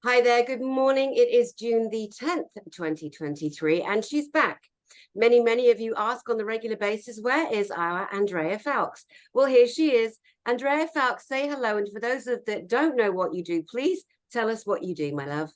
Hi there, good morning. It is June the 10th, 2023, and she's back. Many of you ask on the regular basis, where is our Andrea Foulkes? Well, here she is. Andrea Foulkes, say hello. And for those that don't know what you do, please tell us what you do, my love.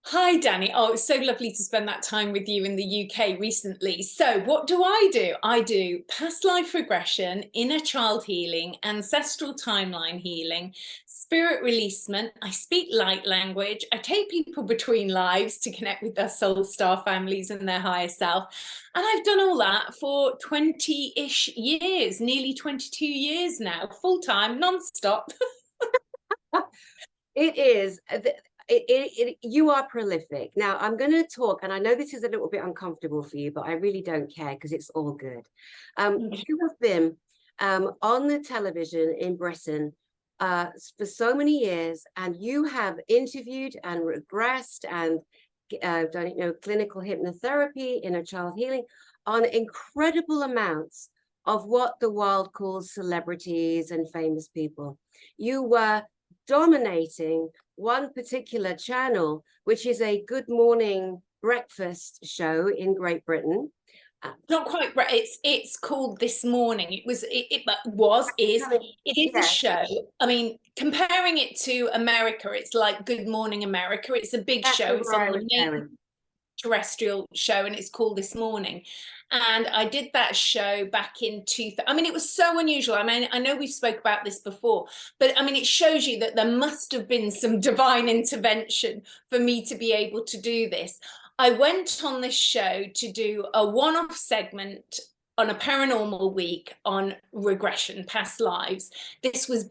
Hi, Dani. Oh, it's so lovely to spend that time with you in the UK recently. So what do? I do past life regression, inner child healing, ancestral timeline healing, spirit releasement. I speak light language. I take people between lives to connect with their soul star families and their higher self. And I've done all that for 20-ish years, nearly 22 years now, full time, non-stop. It is. You are prolific. Now, I'm going to talk, and I know this is a little bit uncomfortable for you, but I really don't care because it's all good. You have been on the television in Britain for so many years, and you have interviewed and regressed and done, clinical hypnotherapy, inner child healing on incredible amounts of what the world calls celebrities and famous people. You were dominating one particular channel, which is a good morning breakfast show in Great Britain. Not quite right. It's called This Morning. It is a show. I mean, comparing it to America, it's like Good Morning America. It's a big show. It's on the main terrestrial show, and it's called This Morning. And I did that show back in 2000. I mean, it was so unusual. I mean, I know we've spoke about this before, but I mean, it shows you that there must have been some divine intervention for me to be able to do this. I went on this show to do a one-off segment on a paranormal week on regression, past lives. This was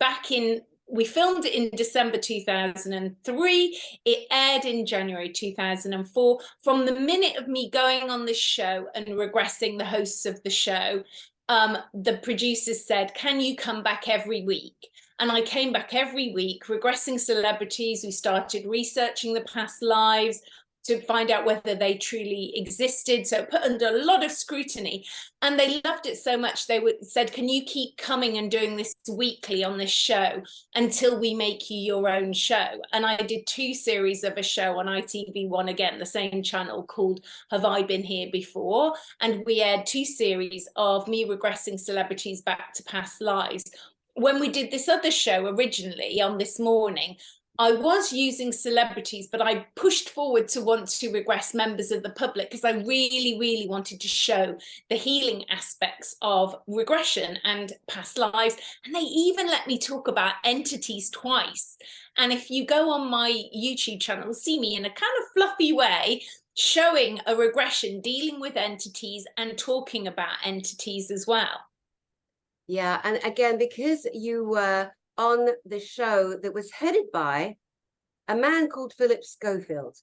we filmed it in December 2003. It aired in January 2004. From the minute of me going on this show and regressing the hosts of the show, the producers said, can you come back every week? And I came back every week, regressing celebrities. We started researching the past lives to find out whether they truly existed. So put under a lot of scrutiny. And they loved it so much, they said, can you keep coming and doing this weekly on this show until we make you your own show? And I did 2 series of a show on ITV1, again, the same channel, called Have I Been Here Before? And we aired 2 series of me regressing celebrities back to past lives. When we did this other show originally on This Morning, I was using celebrities, but I pushed forward to want to regress members of the public because I really wanted to show the healing aspects of regression and past lives. And they even let me talk about entities twice. And if you go on my YouTube channel, see me in a kind of fluffy way, showing a regression, dealing with entities and talking about entities as well. Yeah, and again, because you were on the show that was headed by a man called Phillip Schofield.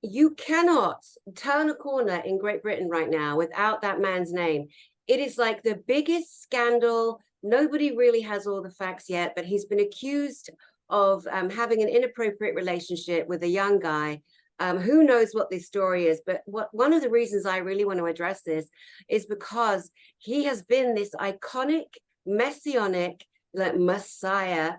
You cannot turn a corner in Great Britain right now without that man's name. It is like the biggest scandal. Nobody really has all the facts yet, but he's been accused of having an inappropriate relationship with a young guy. Who knows what this story is, but one of the reasons I really want to address this is because he has been this iconic, messianic, like Messiah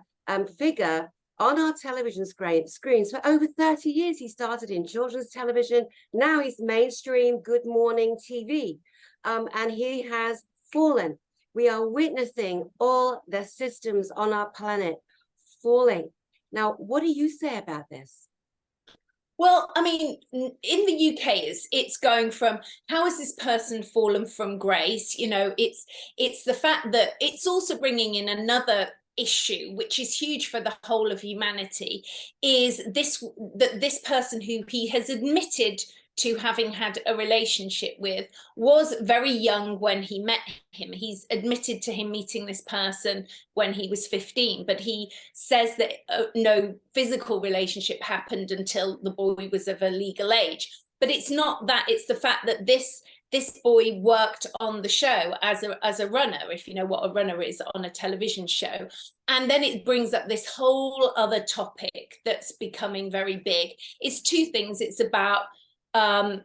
figure on our television screens for over 30 years. He started in children's television. Now he's mainstream Good Morning TV. And he has fallen. We are witnessing all the systems on our planet falling. Now, what do you say about this? Well, I mean, in the UK, it's going from how has this person fallen from grace? You know, it's the fact that it's also bringing in another issue, which is huge for the whole of humanity, is this person who he has admitted to having had a relationship with was very young when he met him. He's admitted to him meeting this person when he was 15, but he says that no physical relationship happened until the boy was of a legal age. But it's not that, it's the fact that this boy worked on the show as a runner, if you know what a runner is on a television show. And then it brings up this whole other topic that's becoming very big. It's 2 things. It's about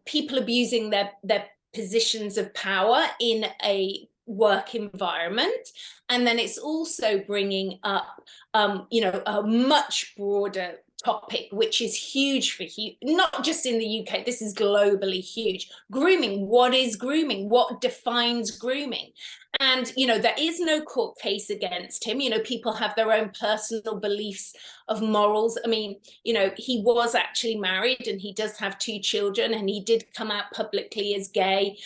people abusing their positions of power in a work environment, and then it's also bringing up a much broader topic, which is huge for not just in the UK, this is globally huge. Grooming. What is grooming? What defines grooming? And there is no court case against him. People have their own personal beliefs of morals. I mean, he was actually married, and he does have 2 children, and he did come out publicly as gay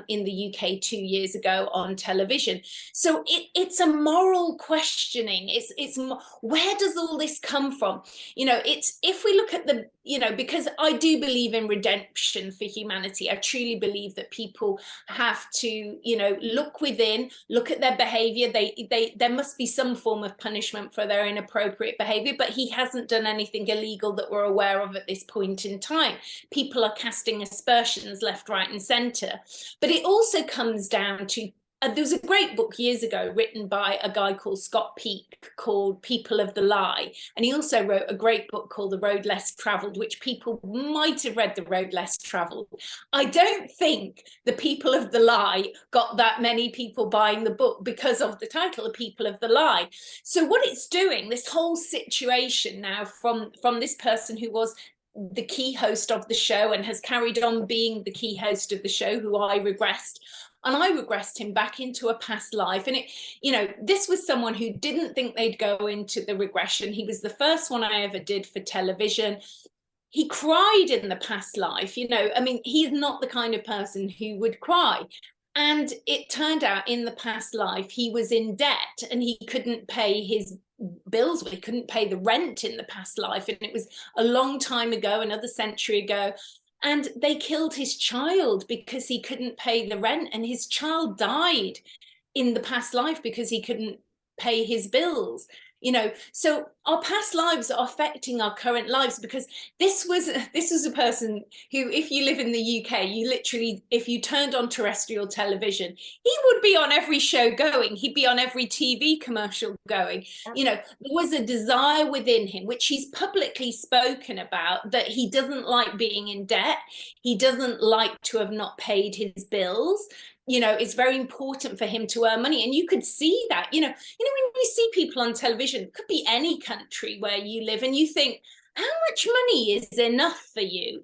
in the UK 2 years ago on television. So it's a moral questioning. It's where does all this come from? It's, if we look at the, because I do believe in redemption for humanity. I truly believe that people have to, look within, look at their behavior. There must be some form of punishment for their inappropriate behavior, but he hasn't done anything illegal that we're aware of at this point in time. People are casting aspersions left, right, and centre. But it also comes down to, there was a great book years ago written by a guy called Scott Peake called People of the Lie. And he also wrote a great book called The Road Less Travelled, which people might have read The Road Less Travelled. I don't think the People of the Lie got that many people buying the book because of the title, The People of the Lie. So what it's doing, this whole situation now from this person who was the key host of the show and has carried on being the key host of the show, who I regressed. And I regressed him back into a past life. And this was someone who didn't think they'd go into the regression. He was the first one I ever did for television. He cried in the past life. I mean, he's not the kind of person who would cry. And it turned out in the past life, he was in debt and he couldn't pay his bills. He couldn't pay the rent in the past life. And it was a long time ago, another century ago. And they killed his child because he couldn't pay the rent. And his child died in the past life because he couldn't pay his bills. So our past lives are affecting our current lives, because this was a person who, if you live in the UK, you literally, if you turned on terrestrial television, he would be on every show going. He'd be on every TV commercial going. There was a desire within him, which he's publicly spoken about, that he doesn't like being in debt. He doesn't like to have not paid his bills. It's very important for him to earn money. And you could see that, when you see people on television, it could be any country where you live, and you think, how much money is enough for you?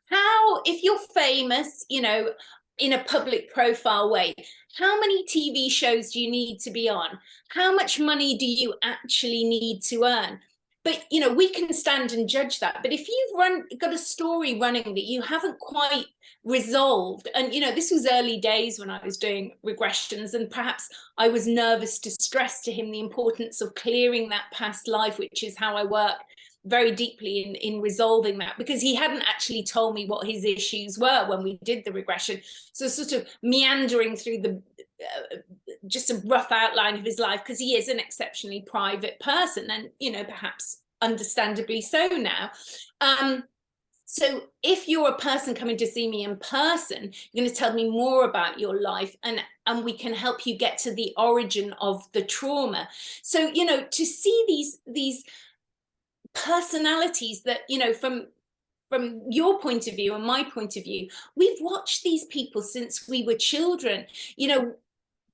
How, if you're famous, in a public profile way, how many TV shows do you need to be on? How much money do you actually need to earn? But, we can stand and judge that. But if you've got a story running that you haven't quite resolved, and, this was early days when I was doing regressions, and perhaps I was nervous to stress to him the importance of clearing that past life, which is how I work very deeply in resolving that, because he hadn't actually told me what his issues were when we did the regression. So sort of meandering through the just a rough outline of his life, because he is an exceptionally private person, and perhaps understandably so now. So if you're a person coming to see me in person, you're going to tell me more about your life, and we can help you get to the origin of the trauma. So to see these personalities that, from your point of view and my point of view, we've watched these people since we were children.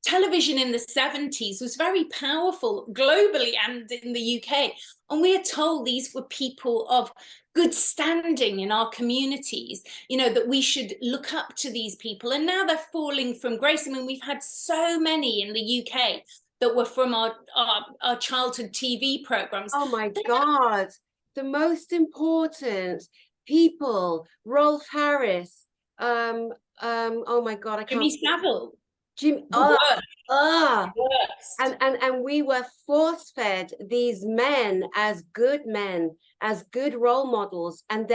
Television in the 70s was very powerful globally and in the UK. And we are told these were people of good standing in our communities, that we should look up to these people. And now they're falling from grace. I mean, we've had so many in the UK that were from our childhood TV programs. Oh my God, the most important people, Rolf Harris, oh my God, I can't. Jimmy Savile. And we were force-fed these men, as good role models, and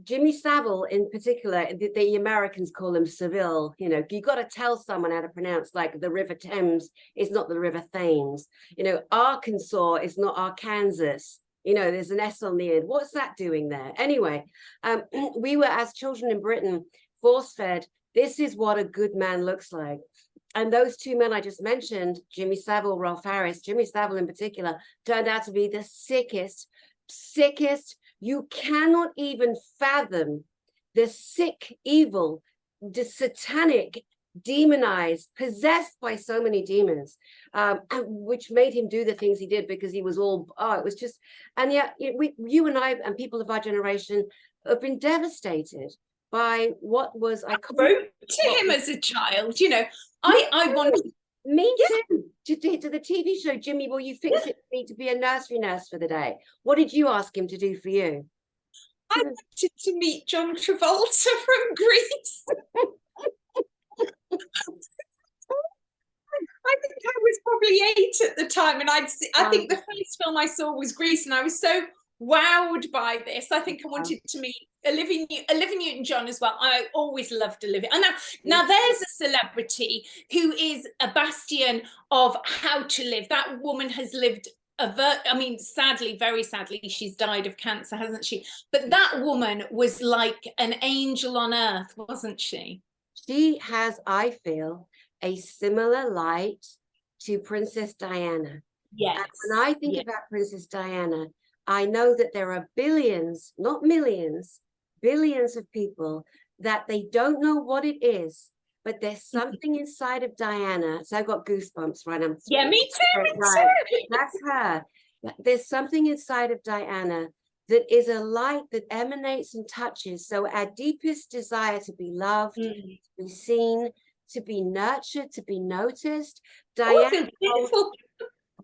Jimmy Savile in particular, the Americans call him Seville. You got to tell someone how to pronounce, like, the River Thames is not the River Thames. Arkansas is not Arkansas. There's an S on the end. What's that doing there? Anyway, we were, as children in Britain, force-fed, this is what a good man looks like. And those 2 men I just mentioned, Jimmy Savile, Rolf Harris, Jimmy Savile in particular, turned out to be the sickest. You cannot even fathom the sick, evil, the satanic demonized, possessed by so many demons, which made him do the things he did, because he was all, it was just, and yet you and I and people of our generation have been devastated by what was, I wrote to him as a child, you know, I wanted. Me too. To the TV show, Jimmy, will you fix it for me to be a nursery nurse for the day? What did you ask him to do for you? I wanted to meet John Travolta from Greece. I think I was probably 8 at the time, and I think the first film I saw was Grease, and I was so wowed by this. I think I wanted to meet Olivia Newton-John as well. I always loved Olivia. And now there's a celebrity who is a bastion of how to live. That woman has lived I mean, sadly, very sadly, she's died of cancer, hasn't she? But that woman was like an angel on earth, wasn't she? She has, I feel, a similar light to Princess Diana. Yes. And when I think about Princess Diana, I know that there are billions, not millions, billions of people that they don't know what it is, but there's something inside of Diana. So I've got goosebumps, right? Yeah, me too, me too. That's her. There's something inside of Diana that is a light that emanates and touches. So our deepest desire to be loved, to be seen, to be nurtured, to be noticed. Diana,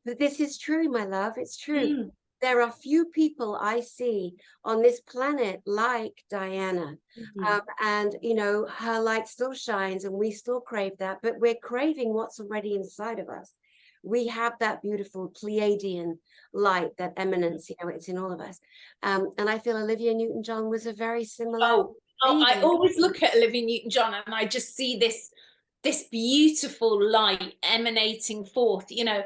but this is true, my love. It's true. There are few people I see on this planet like Diana. And, you know, her light still shines and we still crave that, but we're craving what's already inside of us. We have that beautiful Pleiadian light, that eminence, you know, it's in all of us. And I feel Olivia Newton-John was a very similar. I always look at Olivia Newton-John and I just see this beautiful light emanating forth, you know.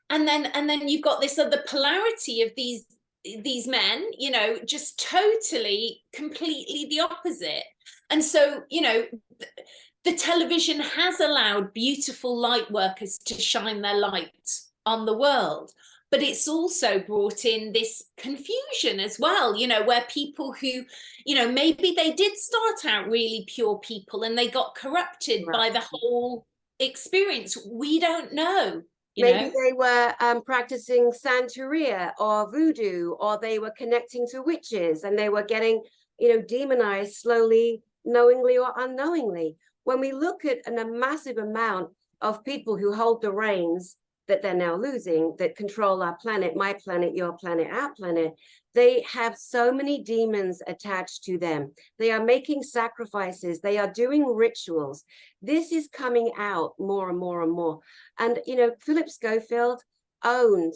And then you've got this other polarity of these men, you know, just totally, completely the opposite. And so, you know, the television has allowed beautiful light workers to shine their light on the world. But it's also brought in this confusion as well, you know, where people who, you know, maybe they did start out really pure people and they got corrupted by the whole experience. We don't know. Maybe they were practicing Santeria or voodoo, or they were connecting to witches and they were getting, you know, demonized slowly, knowingly or unknowingly. When we look at a massive amount of people who hold the reins that they're now losing, that control our planet, my planet, your planet, our planet, they have so many demons attached to them. They are making sacrifices. They are doing rituals. This is coming out more and more and more. And, you know, Phillip Schofield owned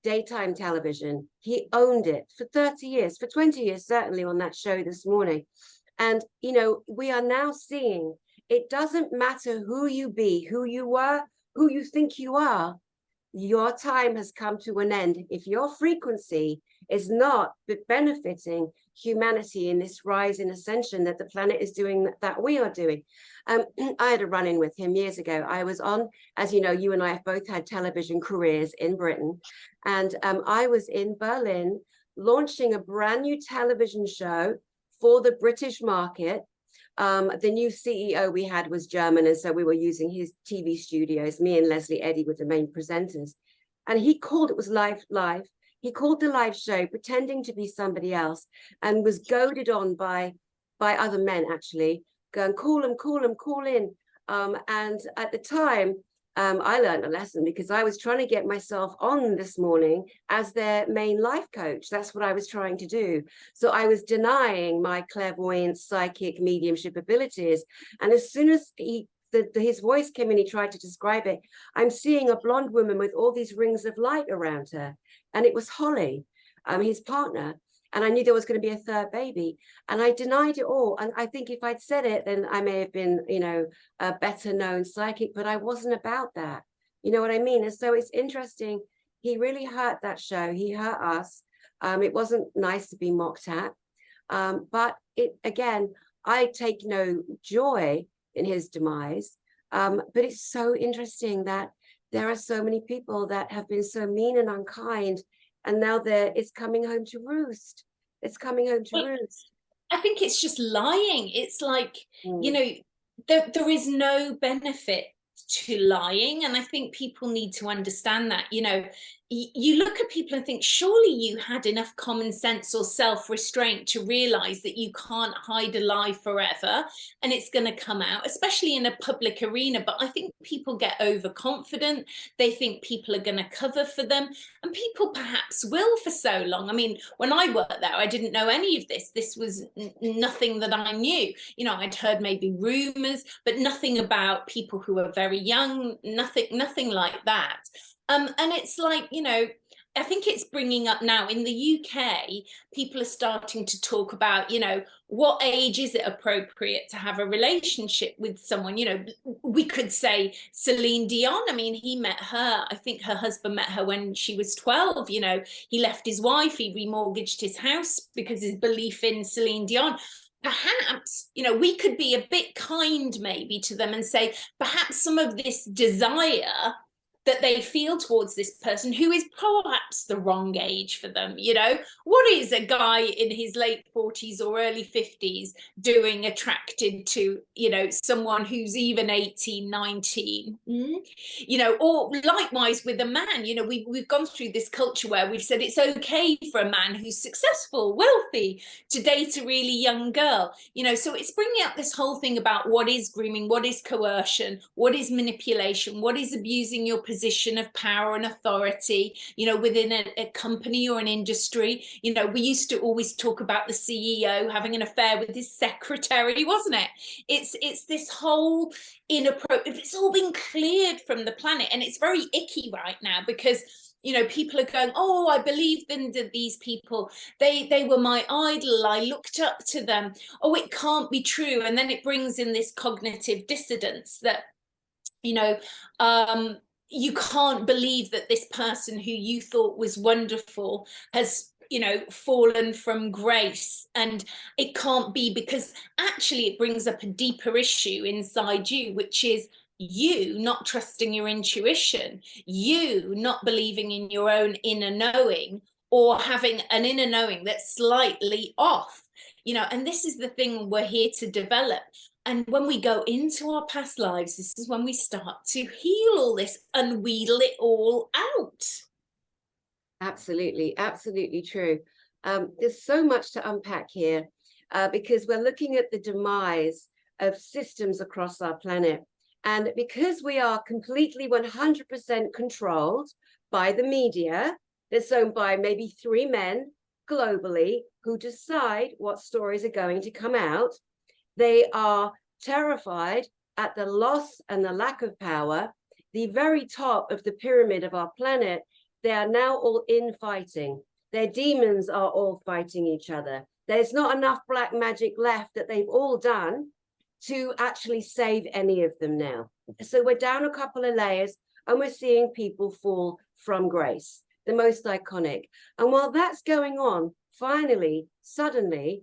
daytime television. He owned it for 30 years, for 20 years, certainly on that show this morning. And, you know, we are now seeing it doesn't matter who you be, who you were, who you think you are. Your time has come to an end. If your frequency is not benefiting humanity in this rise in ascension that the planet is doing, that we are doing. I had a run-in with him years ago. I was on, as you know, you and I have both had television careers in Britain. And I was in Berlin launching a brand new television show for the British market. The new CEO we had was German, and so we were using his TV studios. Me and Leslie Eddy were the main presenters. And he called, it was live. He called the live show pretending to be somebody else and was goaded on by other men, actually, going, call in. And at the time, I learned a lesson because I was trying to get myself on this morning as their main life coach. That's what I was trying to do. So I was denying my clairvoyant, psychic, mediumship abilities. And as soon as his voice came in, he tried to describe it. I'm seeing a blonde woman with all these rings of light around her. And it was Holly, his partner. And I knew there was going to be a third baby. And I denied it all. And I think if I'd said it, then I may have been, you know, a better known psychic, but I wasn't about that. You know what I mean? And so it's interesting. He really hurt that show. He hurt us. It wasn't nice to be mocked at. But again, I take no joy in his demise. But it's so interesting that there are so many people that have been so mean and unkind. And now it's coming home to roost. It's coming home to roost. I think it's just lying. It's like, you know, there is no benefit to lying, and I think people need to understand that. You know, you look at people and think, surely you had enough common sense or self-restraint to realize that you can't hide a lie forever and it's going to come out, especially in a public arena. But I think people get overconfident. They think people are going to cover for them, and people perhaps will for so long. I mean, when I worked there, I didn't know any of this. This was nothing that I knew. You know, I'd heard maybe rumors, but nothing about people who are very young, nothing like that. And it's like, you know, I think it's bringing up now in the UK, people are starting to talk about, you know, what age is it appropriate to have a relationship with someone? You know, we could say Celine Dion. I mean, he met her, I think her husband met her when she was 12. You know, he left his wife, he remortgaged his house because his belief in Celine Dion. Perhaps, you know, we could be a bit kind maybe to them and say, perhaps some of this desire that they feel towards this person who is perhaps the wrong age for them. You know, what is a guy in his late 40s or early 50s doing attracted to, you know, someone who's even 18, 19? You know, or likewise with a man. You know, we've gone through this culture where we've said it's okay for a man who's successful, wealthy, to date a really young girl. You know, so it's bringing up this whole thing about what is grooming, what is coercion, what is manipulation, what is abusing your position of power and authority, you know, within a company or an industry. You know, we used to always talk about the CEO having an affair with his secretary, wasn't it? It's this whole inappropriate, it's all been cleared from the planet, and it's very icky right now because, you know, people are going, oh, I believed in these people. They were my idol. I looked up to them. Oh, it can't be true. And then it brings in this cognitive dissonance that, you know, you can't believe that this person who you thought was wonderful has, you know, fallen from grace. And it can't be, because actually it brings up a deeper issue inside you, which is you not trusting your intuition, you not believing in your own inner knowing, or having an inner knowing that's slightly off. You know, and this is the thing we're here to develop. And when we go into our past lives, this is when we start to heal all this and wheedle it all out. Absolutely, absolutely true. There's so much to unpack here because we're looking at the demise of systems across our planet. And because we are completely 100% controlled by the media, that's owned by maybe 3 men globally who decide what stories are going to come out, they are terrified at the loss and the lack of power. The very top of the pyramid of our planet, they are now all infighting. Their demons are all fighting each other. There's not enough black magic left that they've all done to actually save any of them now. So we're down a couple of layers and we're seeing people fall from grace, the most iconic. And while that's going on, finally, suddenly,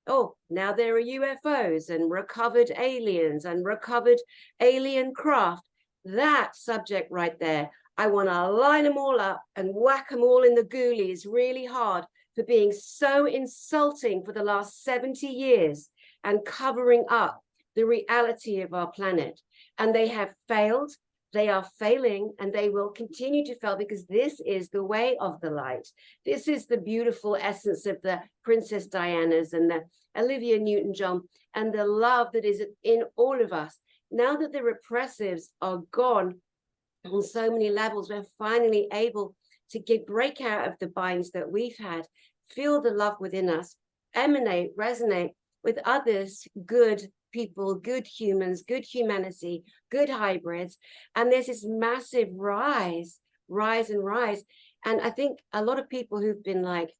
oh, now there are UFOs and recovered aliens and recovered alien craft. That subject right there, I want to line them all up and whack them all in the ghoulies really hard for being so insulting for the last 70 years and covering up the reality of our planet. And they have failed, they are failing, and they will continue to fail because this is the way of the light. This is the beautiful essence of the Princess Dianas and the Olivia Newton-John and the love that is in all of us. Now that the repressives are gone on so many levels, we're finally able to break out of the binds that we've had, feel the love within us, emanate, resonate with others, good people, good humans, good humanity, good hybrids. And there's this massive rise. And I think a lot of people who've been like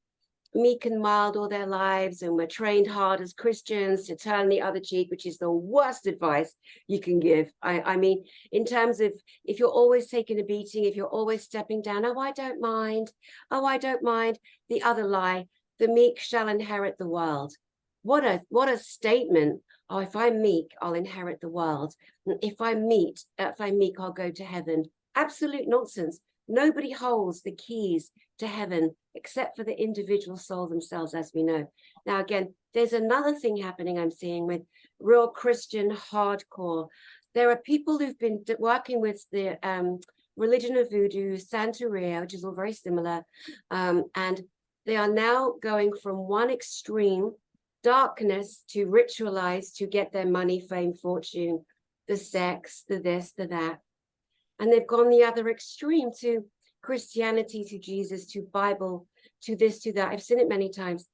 meek and mild all their lives and were trained hard as Christians to turn the other cheek, which is the worst advice you can give. I mean, in terms of if you're always taking a beating, if you're always stepping down, oh, I don't mind. Oh, I don't mind. The other lie, the meek shall inherit the world. What a statement. Oh, if I'm meek, I'll inherit the world. If I'm meek, I'll go to heaven. Absolute nonsense. Nobody holds the keys to heaven except for the individual soul themselves, as we know. Now, again, there's another thing happening I'm seeing with real Christian hardcore. There are people who've been working with the religion of voodoo, Santeria, which is all very similar, and they are now going from one extreme, darkness, to ritualize to get their money, fame, fortune, the sex, the this, the that. And they've gone the other extreme to Christianity, to Jesus, to Bible, to this, to that. I've seen it many times.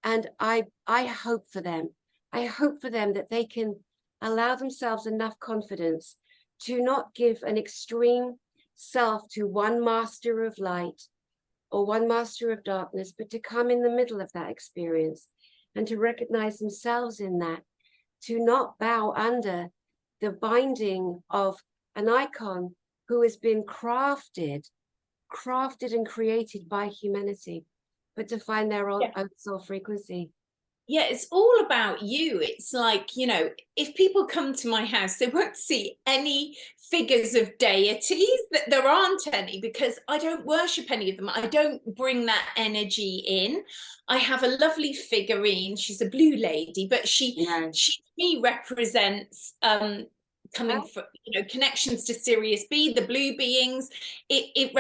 And I hope for them. I hope for them that they can allow themselves enough confidence to not give an extreme self to one master of light or one master of darkness, but to come in the middle of that experience and to recognize themselves in that, to not bow under the binding of an icon who has been crafted and created by humanity, but to find their own soul frequency. Yeah, it's all about you. It's like, you know, if people come to my house, they won't see any figures of deities. That there aren't any, because I don't worship any of them. I don't bring that energy in. I have a lovely figurine. She's a blue lady, but she to me represents coming from, you know, connections to Sirius B, the blue beings. It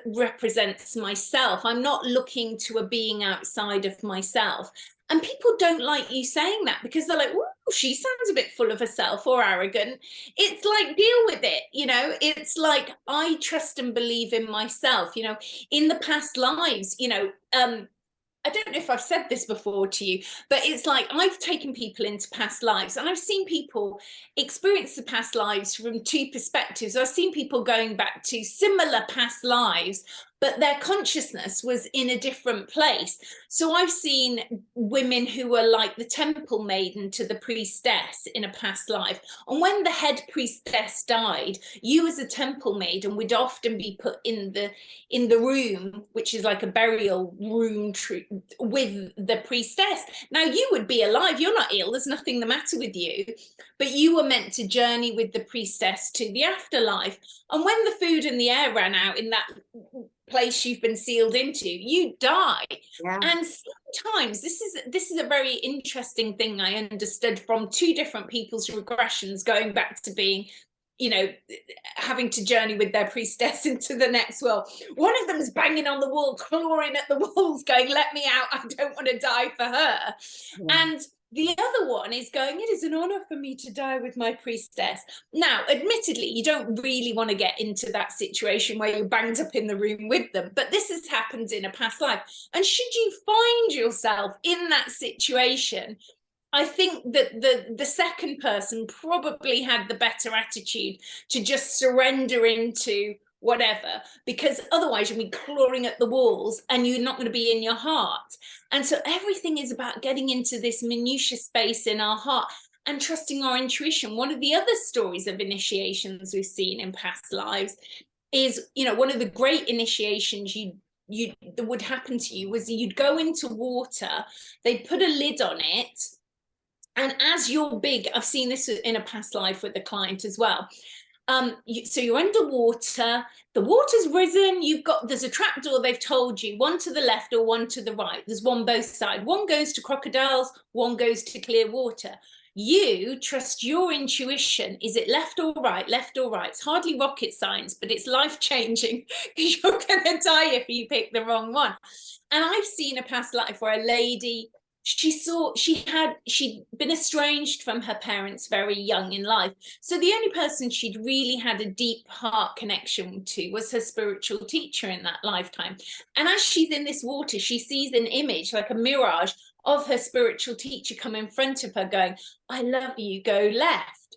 represents myself. I'm not looking to a being outside of myself. And people don't like you saying that, because they're like, oh, she sounds a bit full of herself or arrogant. It's like, deal with it. You know, it's like, I trust and believe in myself. You know, in the past lives, you know, I don't know if I've said this before to you, but it's like, I've taken people into past lives, and I've seen people experience the past lives from two perspectives. I've seen people going back to similar past lives, but their consciousness was in a different place. So I've seen women who were like the temple maiden to the priestess in a past life. And when the head priestess died, you as a temple maiden would often be put in the room, which is like a burial room with the priestess. Now, you would be alive. You're not ill. There's nothing the matter with you. But you were meant to journey with the priestess to the afterlife. And when the food and the air ran out in that place you've been sealed into, you die. And sometimes this is a very interesting thing I understood from two different people's regressions, going back to being, you know, having to journey with their priestess into the next world. One of them is banging on the wall, clawing at the walls, going, let me out, I don't want to die for her. And the other one is going, it is an honor for me to die with my priestess. Now, admittedly, you don't really want to get into that situation where you're banged up in the room with them, but this has happened in a past life. And should you find yourself in that situation, I think that the second person probably had the better attitude to just surrender into whatever, because otherwise you'll be clawing at the walls and you're not going to be in your heart. And so everything is about getting into this minutiae space in our heart and trusting our intuition. One of the other stories of initiations we've seen in past lives is, you know, one of the great initiations that would happen to you was you'd go into water, they'd put a lid on it, and as you're big, I've seen this in a past life with a client as well. So you're underwater, the water's risen, there's a trapdoor, they've told you, one to the left or one to the right. There's one both sides. One goes to crocodiles, one goes to clear water. You trust your intuition. Is it left or right? Left or right? It's hardly rocket science, but it's life-changing, because you're going to die if you pick the wrong one. And I've seen a past life where a lady, she'd been estranged from her parents very young in life. So the only person she'd really had a deep heart connection to was her spiritual teacher in that lifetime. And as she's in this water, she sees an image, like a mirage, of her spiritual teacher come in front of her going, I love you, go left.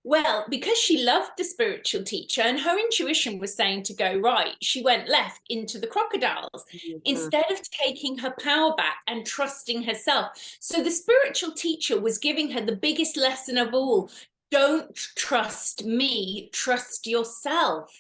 Well, because she loved the spiritual teacher and her intuition was saying to go right, she went left into the crocodiles instead of taking her power back and trusting herself. So the spiritual teacher was giving her the biggest lesson of all. Don't trust me, trust yourself.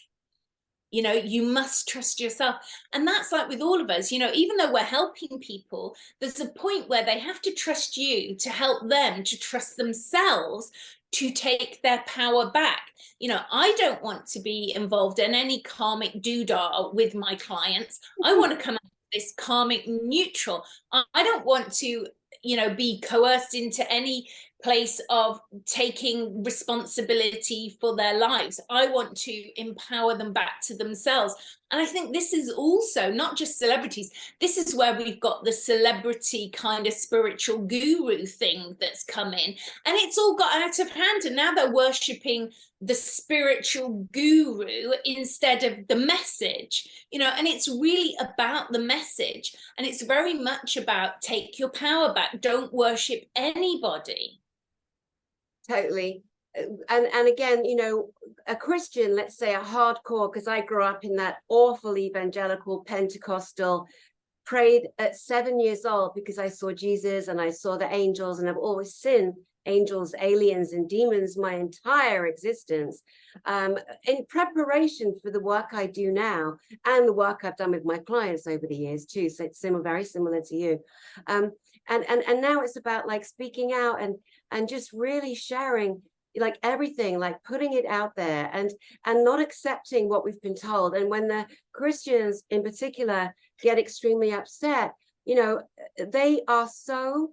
You know, you must trust yourself. And that's like with all of us, you know, even though we're helping people, there's a point where they have to trust you to help them to trust themselves to take their power back. You know, I don't want to be involved in any karmic doodah with my clients. I want to come out of this karmic neutral. I don't want to, you know, be coerced into any place of taking responsibility for their lives. I want to empower them back to themselves. And I think this is also not just celebrities. This is where we've got the celebrity kind of spiritual guru thing that's come in. And it's all got out of hand. And now they're worshipping the spiritual guru instead of the message, you know, and it's really about the message. And it's very much about take your power back. Don't worship anybody. Totally. And again, you know, a Christian, let's say a hardcore, because I grew up in that awful evangelical Pentecostal, prayed at 7 years old because I saw Jesus and I saw the angels, and I've always seen angels, aliens, and demons my entire existence, in preparation for the work I do now and the work I've done with my clients over the years too. So it's very similar to you. And now it's about like speaking out and just really sharing like everything, like putting it out there and not accepting what we've been told. And when the Christians in particular get extremely upset, you know, they are so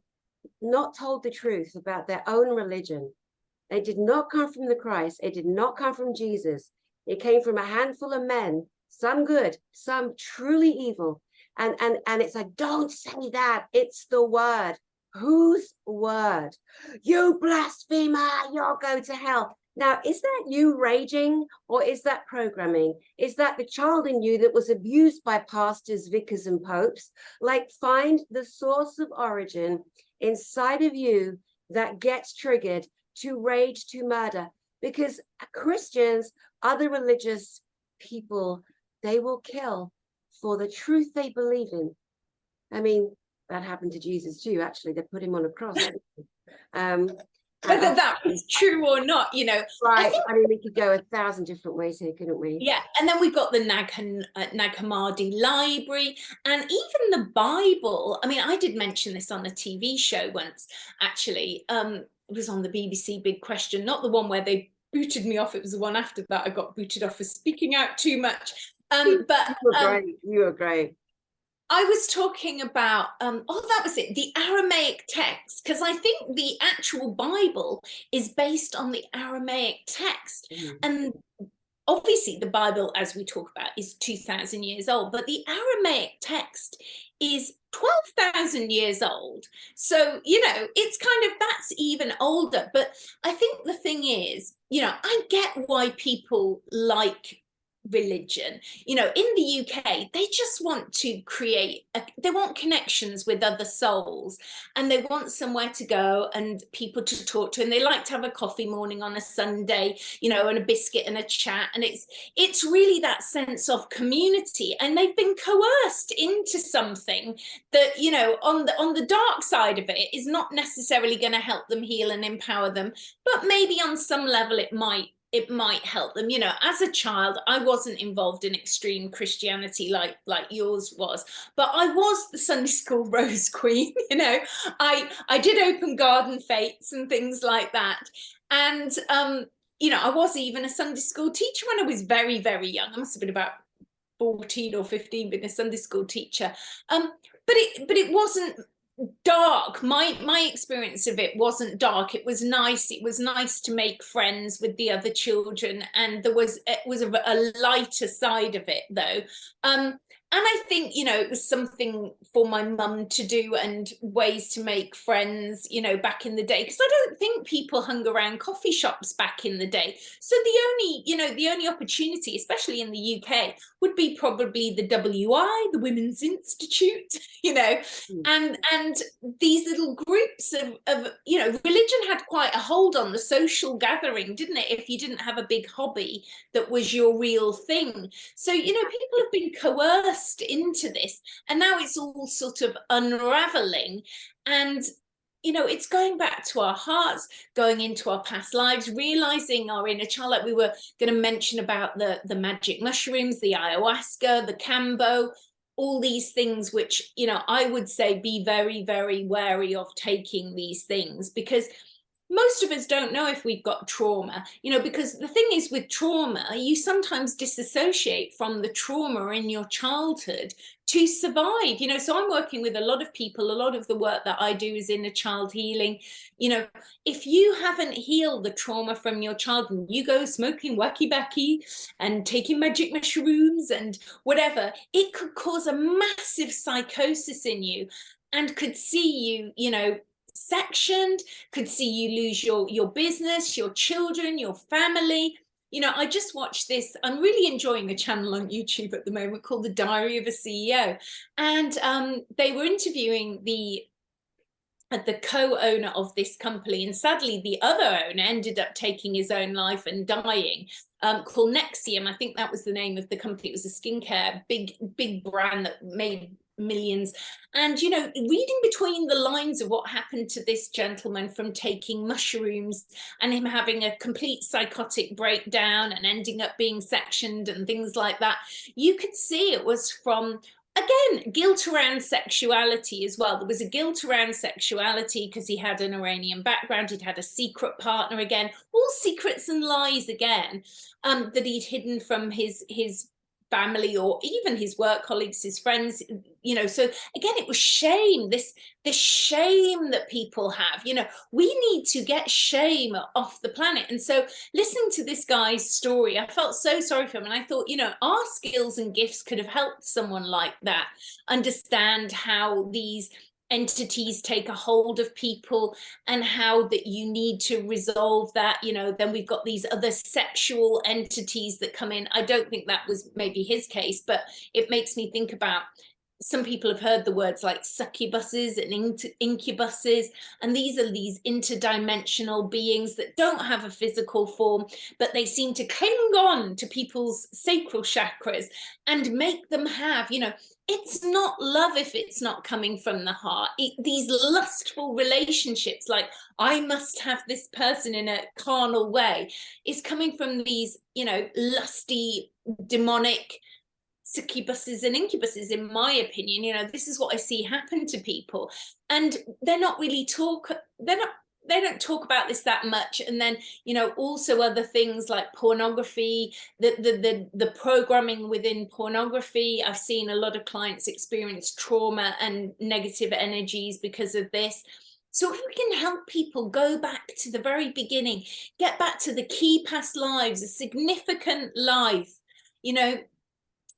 not told the truth about their own religion. It did not come from the Christ. It did not come from Jesus. It came from a handful of men, some good, some truly evil. And it's like, don't say that. It's the word. Whose word? You blasphemer, you'll go to hell. Now, is that you raging, or is that programming? Is that the child in you that was abused by pastors, vicars, and popes? Like, find the source of origin inside of you that gets triggered to rage, to murder. Because Christians, other religious people, they will kill for the truth they believe in. I mean, that happened to Jesus too, actually. They put him on a cross. Whether that was true or not, you know. Right. I mean, we could go 1,000 different ways here, couldn't we? Yeah. And then we've got the Nag Hammadi library and even the Bible. I mean, I did mention this on a TV show once, actually. It was on the BBC Big Question, not the one where they booted me off. It was the one after that I got booted off for speaking out too much. But you were great. You were great. I was talking about, that was it, the Aramaic text, because I think the actual Bible is based on the Aramaic text. And obviously the Bible, as we talk about, is 2,000 years old, but the Aramaic text is 12,000 years old. So, you know, it's kind of, that's even older. But I think the thing is, you know, I get why people like religion. You know, in the UK, they just want to create, they want connections with other souls, and they want somewhere to go and people to talk to, and they like to have a coffee morning on a Sunday, you know, and a biscuit and a chat, and it's really that sense of community. And they've been coerced into something that, you know, on the dark side of it is not necessarily going to help them heal and empower them, but maybe on some level it might help them. You know, as a child, I wasn't involved in extreme Christianity like yours was, but I was the Sunday school Rose Queen. You know, I did open garden fetes and things like that. And, you know, I was even a Sunday school teacher when I was very, very young. I must have been about 14 or 15 being a Sunday school teacher. But it wasn't dark. My experience of it wasn't dark. It was nice. It was nice to make friends with the other children, and it was a lighter side of it though. And I think, you know, it was something for my mum to do and ways to make friends, you know, back in the day, because I don't think people hung around coffee shops back in the day. So the only opportunity, especially in the UK, would be probably the WI, the Women's Institute, you know, and these little groups of, you know, religion had quite a hold on the social gathering, didn't it? If you didn't have a big hobby that was your real thing. So, you know, people have been coerced into this, and now it's all sort of unraveling. And you know, it's going back to our hearts, going into our past lives, realizing our inner child, like we were going to mention about the magic mushrooms, the ayahuasca, the kambo, all these things, which, you know, I would say be very, very wary of taking these things, because most of us don't know if we've got trauma, you know, because the thing is with trauma, you sometimes disassociate from the trauma in your childhood to survive, you know. So I'm working with a lot of people. A lot of the work that I do is inner child healing. You know, if you haven't healed the trauma from your childhood, you go smoking wacky backy and taking magic mushrooms and whatever, it could cause a massive psychosis in you and could see you, you know, sectioned, could see you lose your business, your children, your family. You know, I just watched this, I'm really enjoying a channel on YouTube at the moment called The Diary of a CEO, and they were interviewing the co-owner of this company, and sadly the other owner ended up taking his own life and dying, called Nexium. I think that was the name of the company. It was a skincare big brand that made millions. And, you know, reading between the lines of what happened to this gentleman from taking mushrooms and him having a complete psychotic breakdown and ending up being sectioned and things like that, you could see it was from, again, guilt around sexuality as well. There was a guilt around sexuality because he had an Iranian background. He'd had a secret partner, again, all secrets and lies again, that he'd hidden from his family or even his work colleagues, his friends, you know. So again, it was shame, this shame that people have. You know, we need to get shame off the planet. And so listening to this guy's story, I felt so sorry for him, and I thought, you know, our skills and gifts could have helped someone like that understand how these entities take a hold of people and how that you need to resolve that. You know, then we've got these other sexual entities that come in. I don't think that was maybe his case, but it makes me think about, some people have heard the words like succubuses and incubuses, and these are these interdimensional beings that don't have a physical form, but they seem to cling on to people's sacral chakras and make them have, you know, it's not love if it's not coming from the heart. These lustful relationships, like I must have this person in a carnal way, is coming from these, you know, lusty, demonic succubuses and incubuses, in my opinion. You know, this is what I see happen to people, and they don't talk about this that much. And then, you know, also other things like pornography, the programming within pornography. I've seen a lot of clients experience trauma and negative energies because of this. So if we can help people go back to the very beginning, get back to the key past lives, a significant life, you know,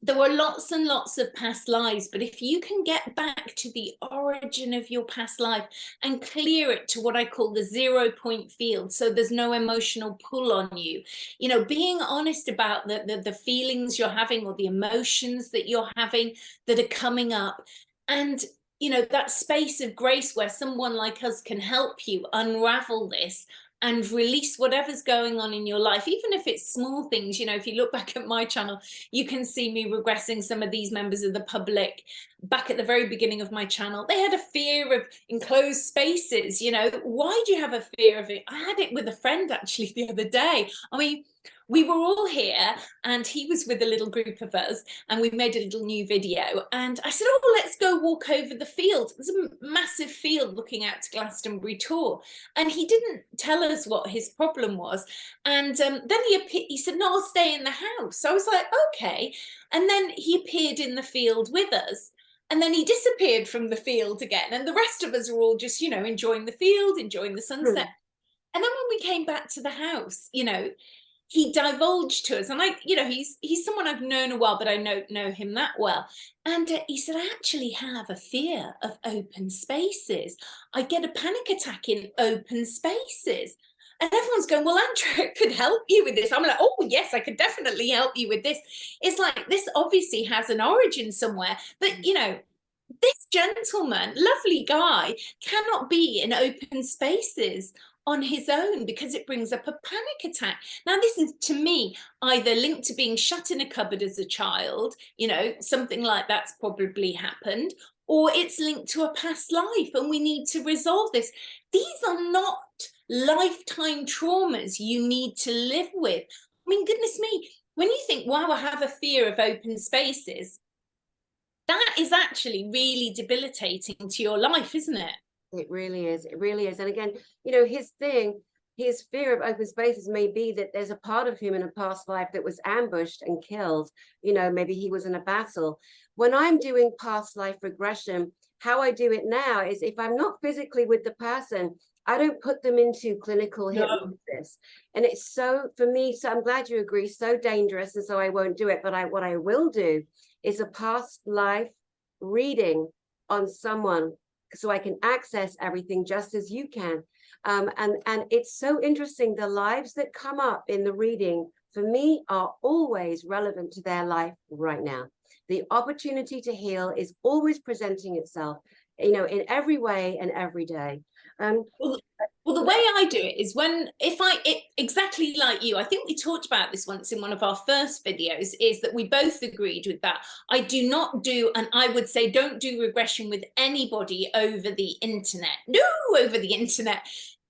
there were lots and lots of past lives, but if you can get back to the origin of your past life and clear it to what I call the 0 point field, so there's no emotional pull on you, you know, being honest about the feelings you're having or the emotions that you're having that are coming up, and, you know, that space of grace where someone like us can help you unravel this and release whatever's going on in your life, even if it's small things. You know, if you look back at my channel, you can see me regressing some of these members of the public back at the very beginning of my channel. They had a fear of enclosed spaces. You know, why do you have a fear of it? I had it with a friend actually the other day. I mean, we were all here and he was with a little group of us and we made a little new video, and I said, oh, let's go walk over the field. There's a massive field looking out to Glastonbury Tor, and he didn't tell us what his problem was. And then he said, no, I'll stay in the house. So I was like, okay. And then he appeared in the field with us, and then he disappeared from the field again, and the rest of us were all just, you know, enjoying the field, enjoying the sunset. And then when we came back to the house, you know, he divulged to us, and you know, he's someone I've known a while, but I don't know him that well. And he said, I actually have a fear of open spaces. I get a panic attack in open spaces. And everyone's going, well, Andrea could help you with this. I'm like, oh, yes, I could definitely help you with this. It's like, this obviously has an origin somewhere. But, you know, this gentleman, lovely guy, cannot be in open spaces on his own because it brings up a panic attack. Now, this is, to me, either linked to being shut in a cupboard as a child, you know, something like that's probably happened, or it's linked to a past life and we need to resolve this. These are not lifetime traumas you need to live with. I mean, goodness me, when you think, wow, I have a fear of open spaces, that is actually really debilitating to your life, isn't it? It really is. It really is. And again, you know, his fear of open spaces may be that there's a part of him in a past life that was ambushed and killed. You know, maybe he was in a battle. When I'm doing past life regression, how I do it now is if I'm not physically with the person, I don't put them into clinical hypnosis. And it's so, for me, so I'm glad you agree, so dangerous. And so I won't do it. But what I will do is a past life reading on someone, so I can access everything just as you can. And it's so interesting. The lives that come up in the reading for me are always relevant to their life right now. The opportunity to heal is always presenting itself, you know, in every way and every day. Well, the way I do it is exactly like you, I think we talked about this once in one of our first videos, is that we both agreed with that. I do not do, and I would say don't do regression with anybody over the internet. No, over the internet.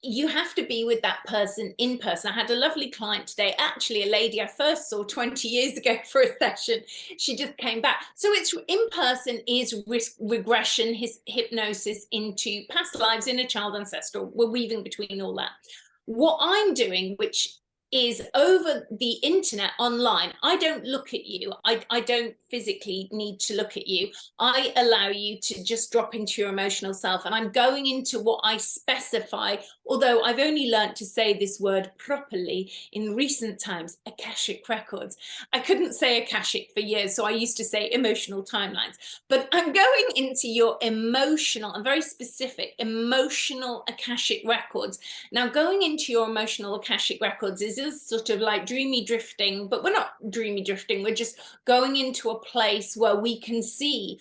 You have to be with that person in person. I had a lovely client today, actually a lady I first saw 20 years ago for a session. She just came back. So it's in person is regression, his hypnosis into past lives, inner child, ancestral. We're weaving between all that. What I'm doing, which is over the internet online, I don't look at you. I don't physically need to look at you. I allow you to just drop into your emotional self. And I'm going into what I specify, although I've only learned to say this word properly in recent times, Akashic records. I couldn't say Akashic for years, so I used to say emotional timelines. But I'm going into your emotional and very specific emotional Akashic records. Now, going into your emotional Akashic records is sort of like dreamy drifting, but we're not dreamy drifting. We're just going into a place where we can see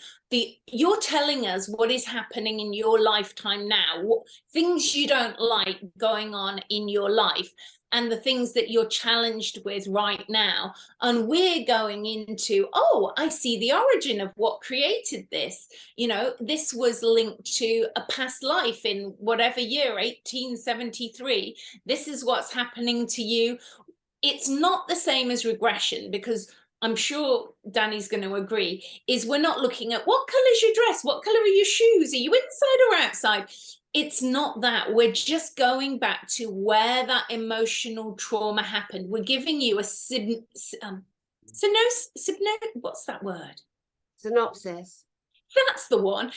you're telling us what is happening in your lifetime now, what things you don't like going on in your life, and the things that you're challenged with right now. And we're going into, oh, I see the origin of what created this. You know, this was linked to a past life in whatever year, 1873. This is what's happening to you. It's not the same as regression, because I'm sure Dani's going to agree, is we're not looking at what color is your dress, what color are your shoes, are you inside or outside? It's not that. We're just going back to where that emotional trauma happened. We're giving you a what's that word? Synopsis. That's the one.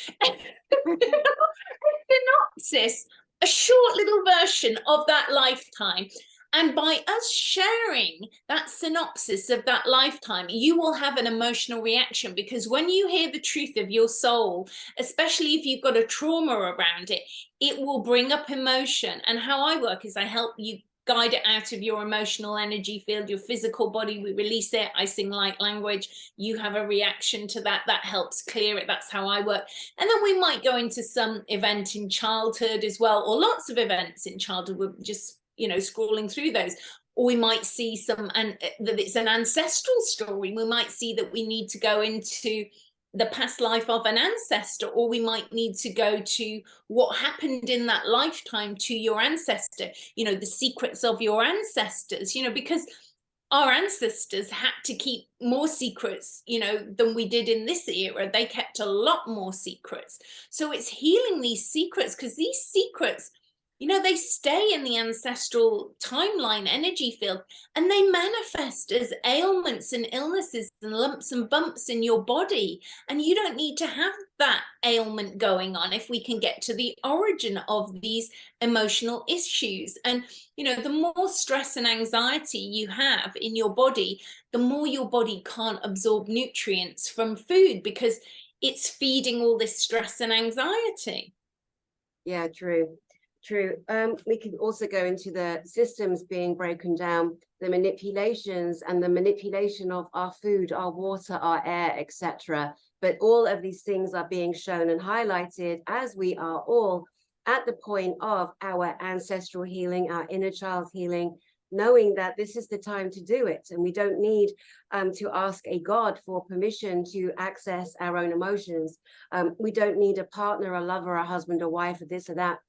Synopsis, a short little version of that lifetime. And by us sharing that synopsis of that lifetime, you will have an emotional reaction, because when you hear the truth of your soul, especially if you've got a trauma around it, it will bring up emotion. And how I work is I help you guide it out of your emotional energy field, your physical body. We release it. I sing light language. You have a reaction to that. That helps clear it. That's how I work. And then we might go into some event in childhood as well, or lots of events in childhood. We're just, you know, scrolling through those. Or we might see some, and that it's an ancestral story. We might see that we need to go into the past life of an ancestor, or we might need to go to what happened in that lifetime to your ancestor, you know, the secrets of your ancestors, you know, because our ancestors had to keep more secrets, you know, than we did in this era. They kept a lot more secrets. So it's healing these secrets, because these secrets, you know, they stay in the ancestral timeline energy field, and they manifest as ailments and illnesses and lumps and bumps in your body. And you don't need to have that ailment going on if we can get to the origin of these emotional issues. And, you know, the more stress and anxiety you have in your body, the more your body can't absorb nutrients from food, because it's feeding all this stress and anxiety. Yeah, true. True. We could also go into the systems being broken down, the manipulations and the manipulation of our food, our water, our air, etc. But all of these things are being shown and highlighted as we are all at the point of our ancestral healing, our inner child healing, knowing that this is the time to do it. And we don't need to ask a God for permission to access our own emotions. We don't need a partner, a lover, a husband, a wife, or this or that.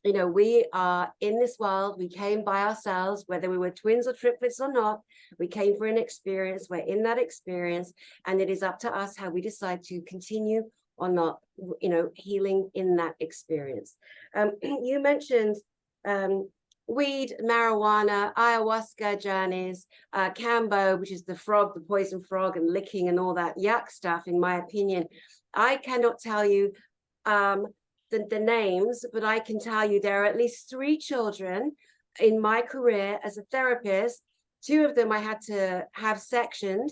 You know, we are in this world. We came by ourselves, whether we were twins or triplets or not. We came for an experience. We're in that experience. And it is up to us how we decide to continue or not, you know, healing in that experience. You mentioned weed, marijuana, ayahuasca journeys, Cambo, which is the frog, the poison frog, and licking and all that yuck stuff, in my opinion. I cannot tell you the names, but I can tell you there are at least 3 children in my career as a therapist. 2 of them I had to have sectioned,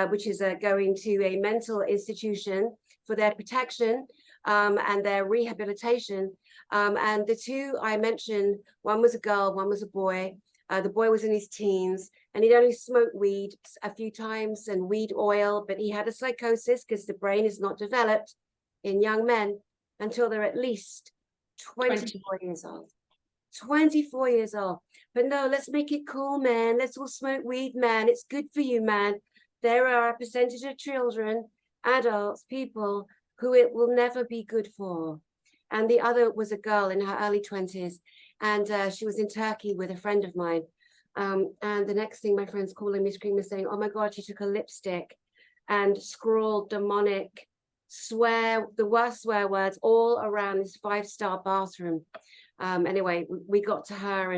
which is going to a mental institution for their protection and their rehabilitation. And the 2 I mentioned, one was a girl, one was a boy. The boy was in his teens, and he'd only smoked weed a few times and weed oil, but he had a psychosis because the brain is not developed in young men until they're at least 24 years old. 24 years old. But no, let's make it cool, man. Let's all smoke weed, man. It's good for you, man. There are a percentage of children, adults, people who it will never be good for. And the other was a girl in her early 20s, and she was in Turkey with a friend of mine. And the next thing, my friend's calling me, screaming, saying, oh my God, she took a lipstick and scrawled demonic the worst swear words all around this 5-star bathroom. Anyway, we got to her,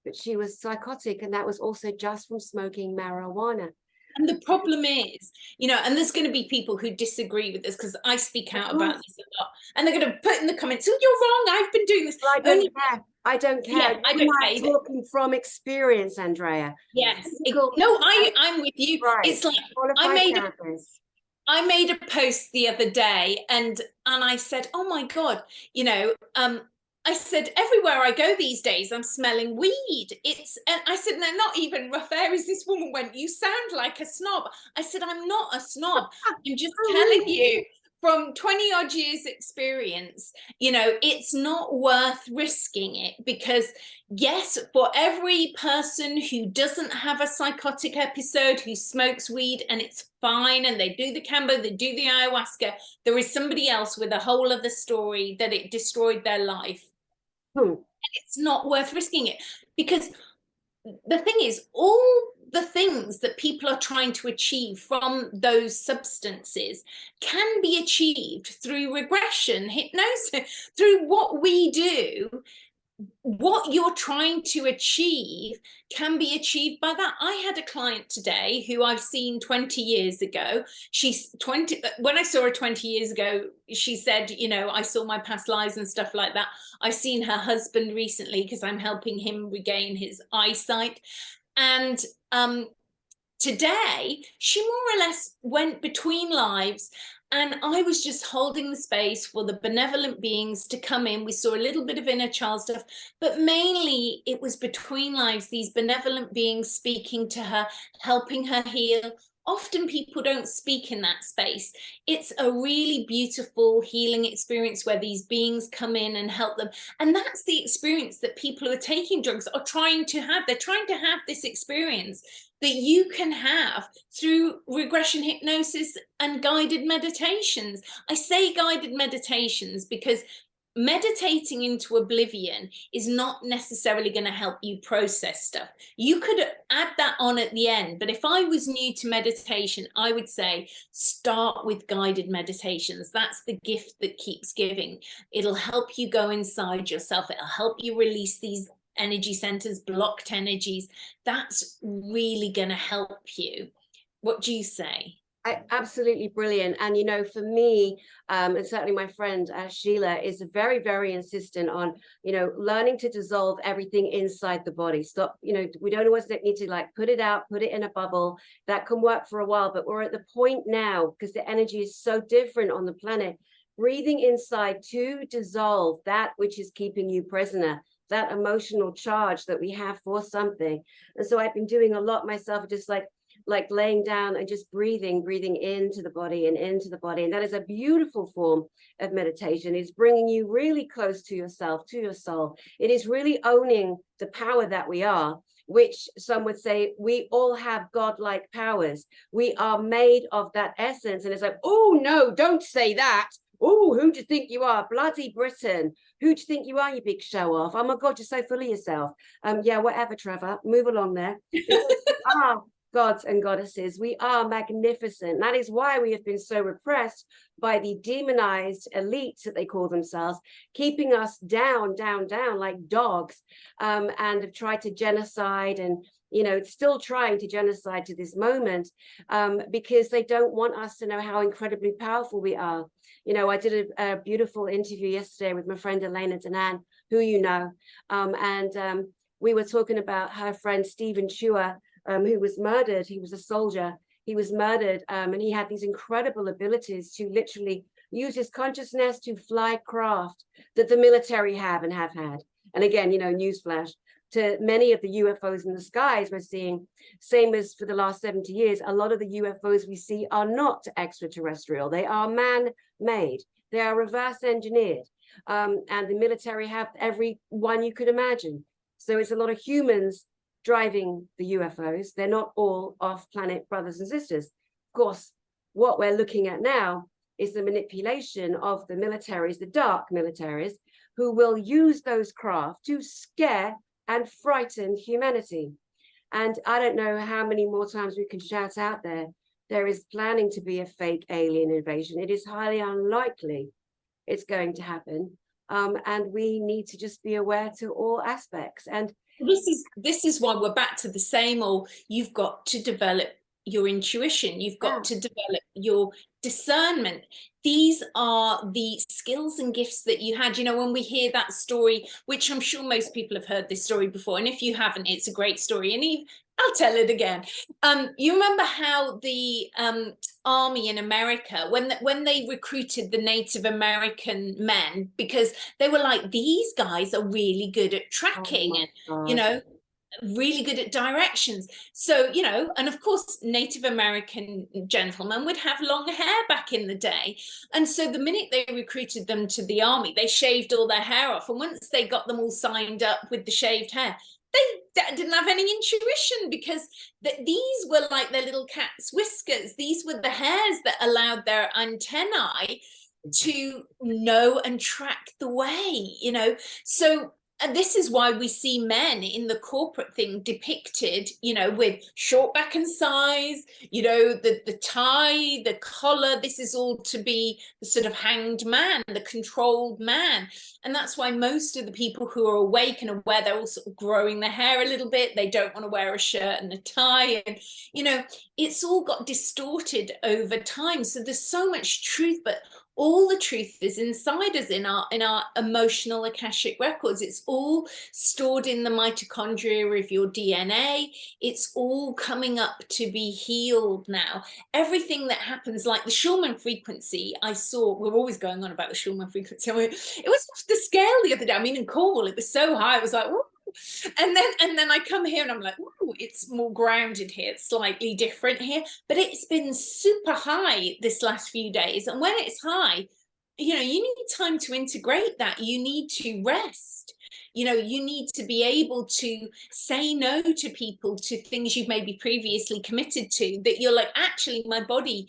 but she was psychotic, and that was also just from smoking marijuana. And the problem is, you know, and there's going to be people who disagree with this, because I speak out about this a lot, and they're going to put in the comments, oh, you're wrong, I've been doing this. Well, I don't care. Yeah, I don't care. Talking from experience, Andrea. Yes. No, I'm with you. Right. It's like I made a post the other day, and I said, oh my God, you know, I said, everywhere I go these days, I'm smelling weed. And I said, they're not even rough areas. This woman went, you sound like a snob. I said, I'm not a snob. I'm just telling you, from 20 odd years experience, you know, it's not worth risking it, because yes, for every person who doesn't have a psychotic episode, who smokes weed and it's fine, and they do the Cambo, they do the ayahuasca, there is somebody else with a whole other story that it destroyed their life. And it's not worth risking it, because the thing is, all the things that people are trying to achieve from those substances can be achieved through regression, hypnosis, through what we do. What you're trying to achieve can be achieved by that. I had a client today who I've seen 20 years ago. She's 20. When I saw her 20 years ago, she said, you know, I saw my past lives and stuff like that. I've seen her husband recently because I'm helping him regain his eyesight. And today, she more or less went between lives. And I was just holding the space for the benevolent beings to come in. We saw a little bit of inner child stuff, but mainly it was between lives, these benevolent beings speaking to her, helping her heal. Often people don't speak in that space. It's a really beautiful healing experience where these beings come in and help them. And that's the experience that people who are taking drugs are trying to have. They're trying to have this experience that you can have through regression hypnosis and guided meditations. I say guided meditations because meditating into oblivion is not necessarily going to help you process stuff. You could add that on at the end, but if I was new to meditation, I would say start with guided meditations. That's the gift that keeps giving. It'll help you go inside yourself. It'll help you release these energy centers, blocked energies. That's really going to help you. What do you say? Absolutely brilliant. And, you know, for me, and certainly my friend Sheila is very, very insistent on, you know, learning to dissolve everything inside the body. Stop, you know, we don't always need to like put it out, put it in a bubble. That can work for a while, but we're at the point now, because the energy is so different on the planet, breathing inside to dissolve that which is keeping you prisoner, that emotional charge that we have for something. And so I've been doing a lot myself, just like laying down and just breathing into the body and into the body. And that is a beautiful form of meditation. It's bringing you really close to yourself, to your soul. It is really owning the power that we are. which some would say we all have godlike powers. We are made of that essence. And it's like, oh, no, don't say that. Oh, who do you think you are? Bloody Britain. Who do you think you are, you big show off? Oh my God, you're so full of yourself. Yeah, whatever, Trevor. Move along there. Gods and goddesses, we are magnificent. That is why we have been so repressed by the demonized elites that they call themselves, keeping us down like dogs, and have tried to genocide, and still trying to genocide to this moment, because they don't want us to know how incredibly powerful we are. I did a beautiful interview yesterday with my friend Elena Danan, who and we were talking about her friend Stephen Chua, who was murdered. He was a soldier. He was murdered, and he had these incredible abilities to literally use his consciousness to fly craft that the military have and have had. And again, newsflash, to many of the UFOs in the skies we're seeing, same as for the last 70 years, a lot of the UFOs we see are not extraterrestrial. They are man-made. They are reverse engineered. And the military have every one you could imagine. So it's a lot of humans driving the UFOs. They're not all off-planet brothers and sisters. Of course, what we're looking at now is the manipulation of the militaries, the dark militaries, who will use those craft to scare and frighten humanity. And I don't know how many more times we can shout out there is planning to be a fake alien invasion. It is highly unlikely it's going to happen. And we need to just be aware to all aspects. And this is why we're back to the same old, you've got to develop your intuition, you've got to develop your discernment. These are the skills and gifts that you had. When we hear that story, which I'm sure most people have heard this story before, and if you haven't, it's a great story, and I'll tell it again. You remember how the army in America, when they recruited the Native American men, because they were like, these guys are really good at tracking, and really good at directions. So, and of course, Native American gentlemen would have long hair back in the day. And so the minute they recruited them to the army, they shaved all their hair off. And once they got them all signed up with the shaved hair, they didn't have any intuition, because these were like their little cat's whiskers. These were the hairs that allowed their antennae to know and track the way, So, and this is why we see men in the corporate thing depicted, with short back and size, the tie, the collar. This is all to be the sort of hanged man, the controlled man. And that's why most of the people who are awake and aware, they're all sort of growing their hair a little bit. They don't want to wear a shirt and a tie. And, it's all got distorted over time. So there's so much truth, but all the truth is inside us, in our emotional Akashic records. It's all stored in the mitochondria of your DNA. It's all coming up to be healed now. Everything that happens, like the Schulman frequency, I saw, we're always going on about the Schulman frequency. It was off the scale the other day. I mean, in Cornwall, it was so high. It was like, whoa. And then I come here and I'm like, oh, it's more grounded here. It's slightly different here, but it's been super high this last few days. And when it's high, you need time to integrate that. You need to rest. You need to be able to say no to people, to things you've maybe previously committed to, that you're like, actually, my body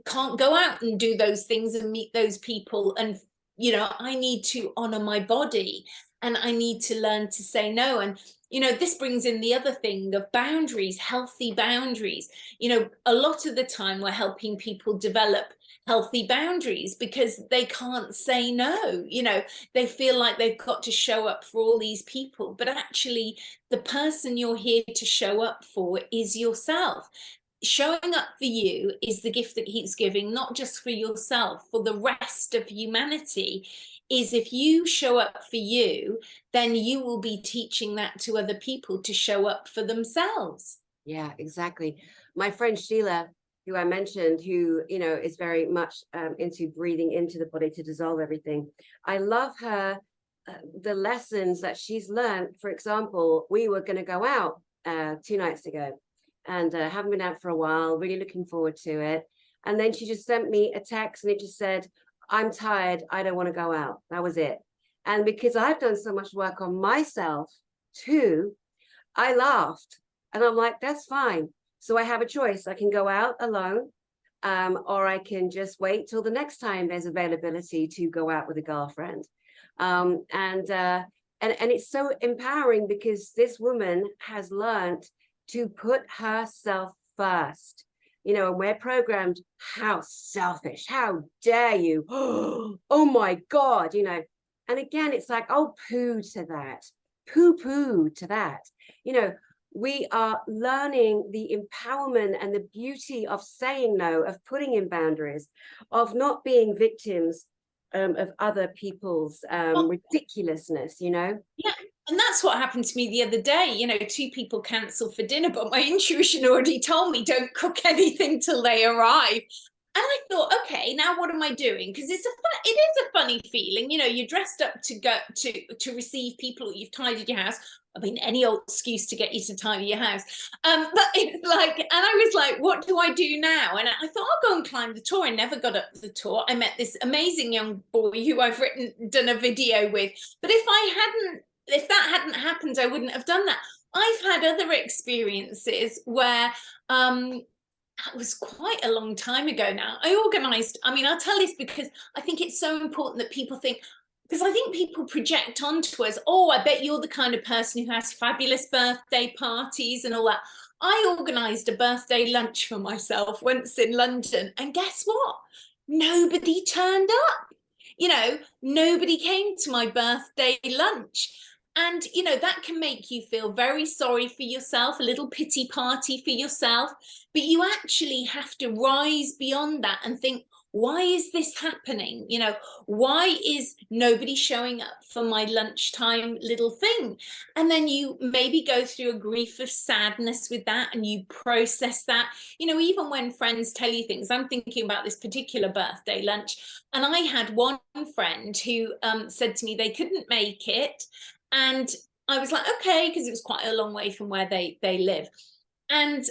can't go out and do those things and meet those people. And, I need to honor my body. And I need to learn to say no. And, this brings in the other thing of boundaries, healthy boundaries. A lot of the time we're helping people develop healthy boundaries because they can't say no. They feel like they've got to show up for all these people. But actually, the person you're here to show up for is yourself. Showing up for you is the gift that keeps giving, not just for yourself, for the rest of humanity. Is if you show up for you, then you will be teaching that to other people to show up for themselves. Yeah, exactly. My friend Sheila, who I mentioned, who, is very much into breathing into the body to dissolve everything. I love her, the lessons that she's learned. For example, we were going to go out 2 nights ago, and haven't been out for a while, really looking forward to it. And then she just sent me a text and it just said, I'm tired, I don't want to go out. That was it. And because I've done so much work on myself too, I laughed, and I'm like, that's fine. So I have a choice. I can go out alone, or I can just wait till the next time there's availability to go out with a girlfriend. And it's so empowering, because this woman has learned to put herself first. You know, and we're programmed, how selfish, how dare you? Oh my God, you know. And again, it's like, oh, poo to that, poo to that. You know, we are learning the empowerment and the beauty of saying no, of putting in boundaries, of not being victims of other people's ridiculousness, you know? Yeah. And that's what happened to me the other day. You know, 2 people cancelled for dinner, but my intuition already told me don't cook anything till they arrive. And I thought, okay, now what am I doing? Because it is a funny feeling. You know, you're dressed up to go to receive people, you've tidied your house. I mean, any old excuse to get you to tidy your house. But it's like, and I was like, what do I do now? And I thought, I'll go and climb the tour. I never got up the tour. I met this amazing young boy who I've done a video with. But if that hadn't happened, I wouldn't have done that. I've had other experiences where that was quite a long time ago now. I organized, I mean, I'll tell this because I think it's so important that people think, because I think people project onto us, oh, I bet you're the kind of person who has fabulous birthday parties and all that. I organized a birthday lunch for myself once in London, and guess what? Nobody turned up. You know, nobody came to my birthday lunch. And, you know, that can make you feel very sorry for yourself, a little pity party for yourself. But you actually have to rise beyond that and think, why is this happening? You know, why is nobody showing up for my lunchtime little thing? And then you maybe go through a grief of sadness with that, and you process that. You know, even when friends tell you things, I'm thinking about this particular birthday lunch, and I had one friend who said to me they couldn't make it. And I was like, okay, because it was quite a long way from where they live. And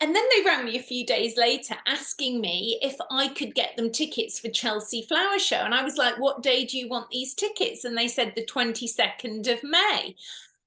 then they rang me a few days later asking me if I could get them tickets for Chelsea Flower Show. And I was like, what day do you want these tickets? And they said the 22nd of May.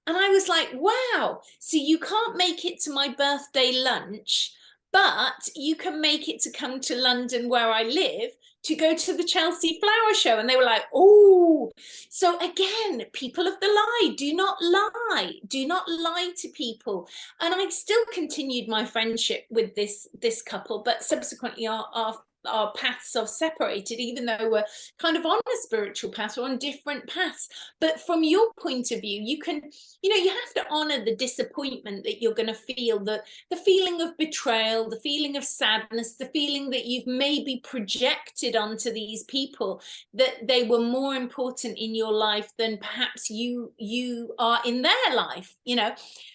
And I was like, wow, so you can't make it to my birthday lunch, but you can make it to come to London where I live to go to the Chelsea Flower Show. And they were like, oh. So again, people of the lie, do not lie. Do not lie to people. And I still continued my friendship with this couple, but subsequently our paths are separated, even though we're kind of on a spiritual path or on different paths. But from your point of view, you can, you know, you have to honor the disappointment that you're going to feel, the feeling of betrayal, the feeling of sadness, the feeling that you've maybe projected onto these people, that they were more important in your life than perhaps you are in their life, you know.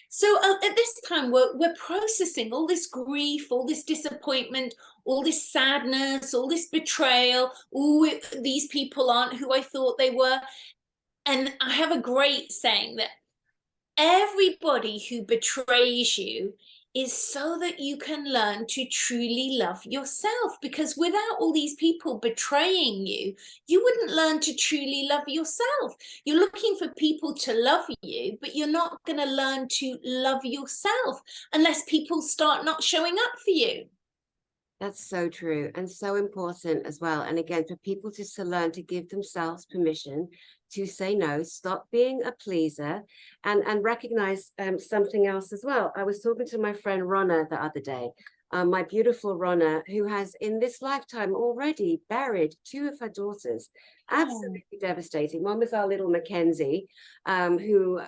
So at this time, we're processing all this grief, all this disappointment, all this sadness, all this betrayal. Oh, these people aren't who I thought they were. And I have a great saying that everybody who betrays you is so that you can learn to truly love yourself. Because without all these people betraying you, you wouldn't learn to truly love yourself. You're looking for people to love you, but you're not going to learn to love yourself unless people start not showing up for you. That's so true, and so important as well. And again, for people to learn to give themselves permission to say no, stop being a pleaser, and recognize something else as well. I was talking to my friend Ronna the other day, my beautiful Ronna, who has in this lifetime already buried 2 of her daughters. Absolutely devastating. One was our little Mackenzie, who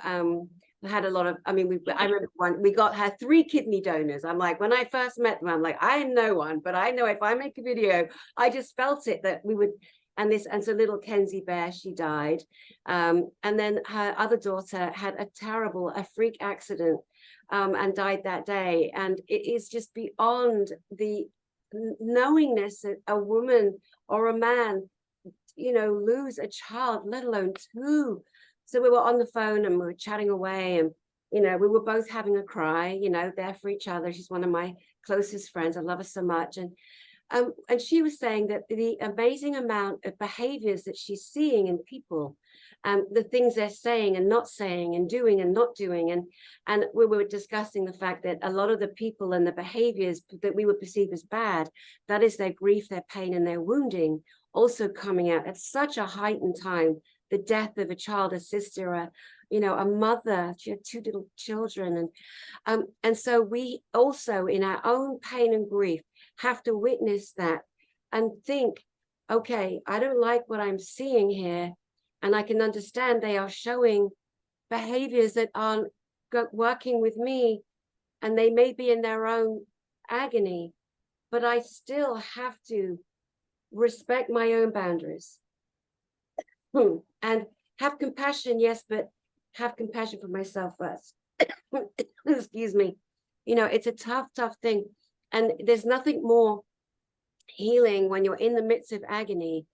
had a lot of, I mean, I remember we got her 3 kidney donors. I'm like, when I first met them, I'm like, I am no one, but I know if I make a video, I just felt it that we would. And so little Kenzie Bear, she died. And then her other daughter had a freak accident and died that day. And it is just beyond the knowingness that a woman or a man, you know, lose a child, let alone 2. So we were on the phone and we were chatting away, and, you know, we were both having a cry, you know, there for each other. She's one of my closest friends. I love her so much. And she was saying that the amazing amount of behaviors that she's seeing in people, the things they're saying and not saying and doing and not doing. And we were discussing the fact that a lot of the people and the behaviors that we would perceive as bad, that is their grief, their pain, and their wounding also coming out at such a heightened time. The death of a child, a sister, a mother. She had 2 little children. And so we also, in our own pain and grief, have to witness that and think, okay, I don't like what I'm seeing here. And I can understand they are showing behaviors that aren't working with me, and they may be in their own agony, but I still have to respect my own boundaries and have compassion, yes, but have compassion for myself first. Excuse me. It's a tough thing. And there's nothing more healing when you're in the midst of agony,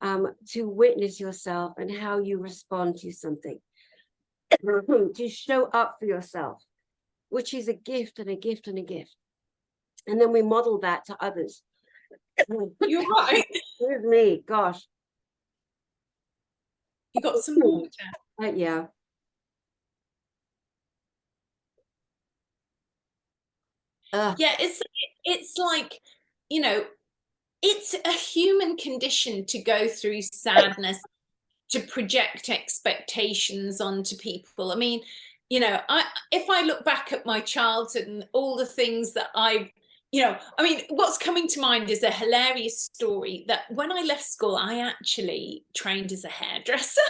to witness yourself and how you respond to something, to show up for yourself, which is a gift and a gift and a gift. And then we model that to others. You're right. With me, gosh. You got some water? Yeah. Yeah, it's like, it's a human condition to go through sadness, to project expectations onto people. I mean, if I look back at my childhood and all the things that what's coming to mind is a hilarious story that when I left school, I actually trained as a hairdresser.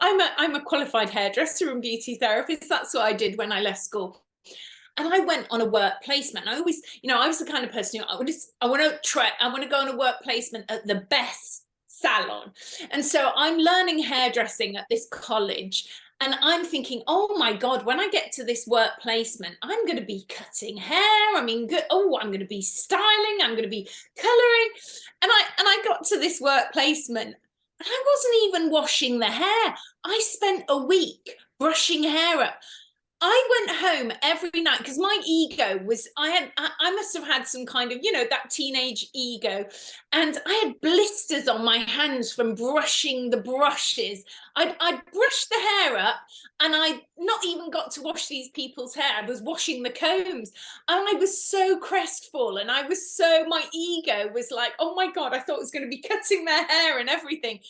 I'm a qualified hairdresser and beauty therapist. That's what I did when I left school. And I went on a work placement. I always, I was the kind of person who I want to go on a work placement at the best salon. And so I'm learning hairdressing at this college. And I'm thinking, oh my God, when I get to this work placement, I'm going to be cutting hair. I'm going to be styling. I'm going to be coloring. And I got to this work placement and I wasn't even washing the hair. I spent a week brushing hair up. I went home every night because my ego was, I must have had some kind of, that teenage ego. And I had blisters on my hands from brushing the brushes. I'd brushed the hair up and I not even got to wash these people's hair. I was washing the combs. And I was so crestfallen. My ego was like, oh my God, I thought I was going to be cutting their hair and everything.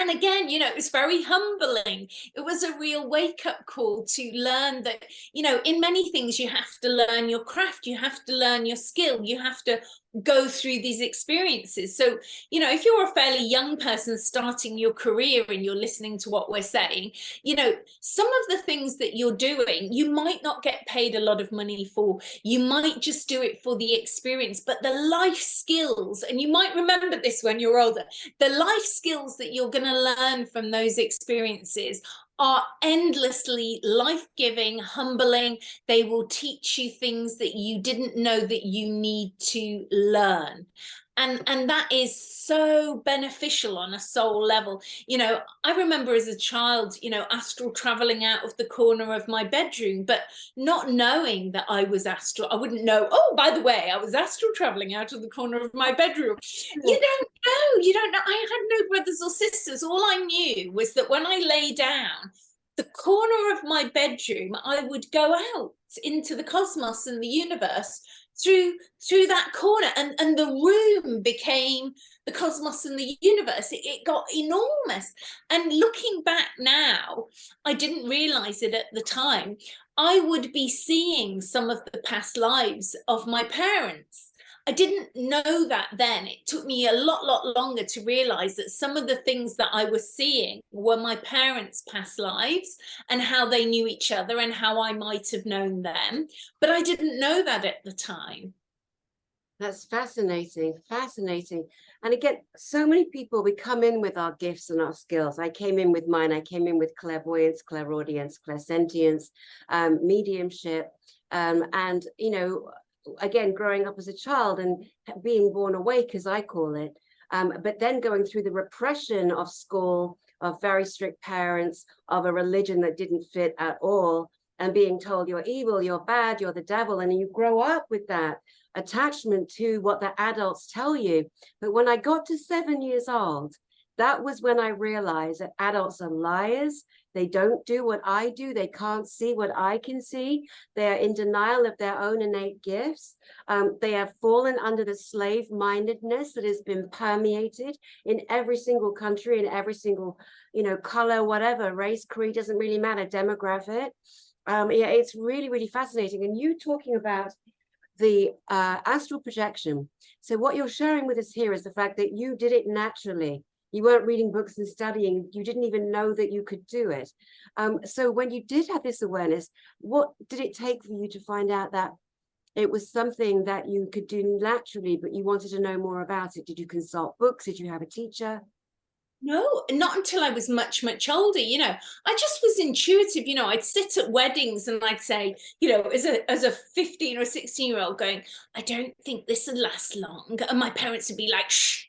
And again, it was very humbling. It was a real wake-up call to learn that, in many things, you have to learn your craft. You have to learn your skill. You have to go through these experiences. So, if you're a fairly young person starting your career and you're listening to what we're saying, some of the things that you're doing, you might not get paid a lot of money for. You might just do it for the experience, but the life skills, and you might remember this when you're older, the life skills that you're going to learn from those experiences are endlessly life-giving, humbling. They will teach you things that you didn't know that you need to learn. And that is so beneficial on a soul level. I remember as a child, astral traveling out of the corner of my bedroom, but not knowing that I was astral. I wouldn't know, oh, by the way, I was astral traveling out of the corner of my bedroom. You don't know. I had no brothers or sisters. All I knew was that when I lay down, the corner of my bedroom, I would go out into the cosmos and the universe through that corner, and the room became the cosmos and the universe. It got enormous. And looking back now, I didn't realize it at the time. I would be seeing some of the past lives of my parents. I didn't know that then. It took me a lot longer to realize that some of the things that I was seeing were my parents' past lives and how they knew each other and how I might have known them. But I didn't know that at the time. That's fascinating. And again, so many people, we come in with our gifts and our skills. I came in with mine. I came in with clairvoyance, clairaudience, clairsentience, mediumship, and, again, growing up as a child and being born awake, as I call it, but then going through the repression of school, of very strict parents, of a religion that didn't fit at all, and being told you're evil, you're bad, you're the devil, and you grow up with that attachment to what the adults tell you. But when I got to 7 years old, that was when I realized that adults are liars. They don't do what I do. They can't see what I can see. They are in denial of their own innate gifts. They have fallen under the slave-mindedness that has been permeated in every single country, in every single, color, whatever, race, creed, doesn't really matter, demographic. Yeah, it's really, really fascinating. And you talking about the astral projection. So what you're sharing with us here is the fact that you did it naturally. You weren't reading books and studying. You didn't even know that you could do it. So when you did have this awareness, what did it take for you to find out that it was something that you could do naturally, but you wanted to know more about it? Did you consult books? Did you have a teacher? No, not until I was much, much older. I just was intuitive. I'd sit at weddings and I'd say, as a 15 or 16-year-old going, I don't think this will last long. And my parents would be like, shh,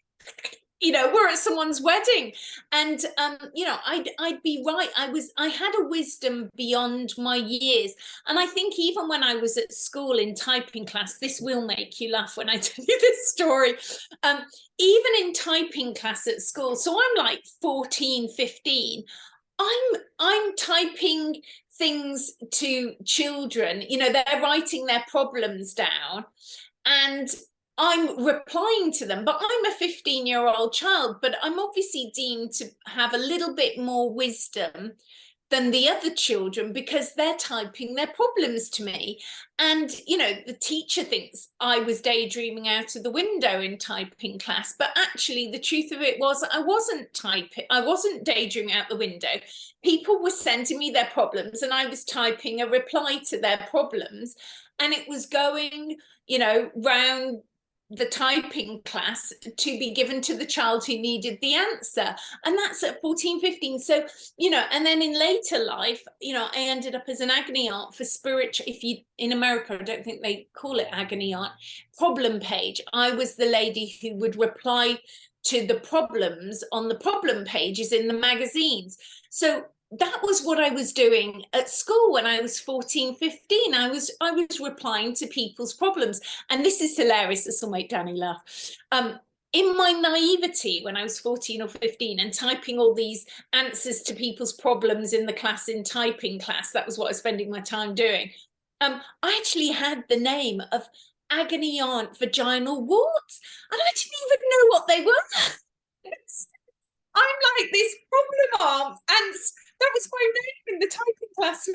we're at someone's wedding. And, I'd be right. I had a wisdom beyond my years. And I think even when I was at school in typing class, this will make you laugh when I tell you this story. Even in typing class at school, so I'm like 14, 15, I'm typing things to children, they're writing their problems down and I'm replying to them, but I'm a 15-year-old child, but I'm obviously deemed to have a little bit more wisdom than the other children because they're typing their problems to me. And, the teacher thinks I was daydreaming out of the window in typing class, but actually the truth of it was I wasn't daydreaming out the window. People were sending me their problems and I was typing a reply to their problems. And it was going, round the typing class to be given to the child who needed the answer. And that's at 14, 15. So, and then in later life, I ended up as an agony aunt for spiritual, in America, I don't think they call it agony aunt, problem page. I was the lady who would reply to the problems on the problem pages in the magazines. So that was what I was doing at school when I was 14, 15. I was replying to people's problems. And this is hilarious. This will make Dani laugh. In my naivety, when I was 14 or 15 and typing all these answers to people's problems in the class, in typing class, that was what I was spending my time doing. I actually had the name of agony aunt vaginal warts. And I didn't even know what they were. I'm like this problem aunt, and that was my name in the typing class,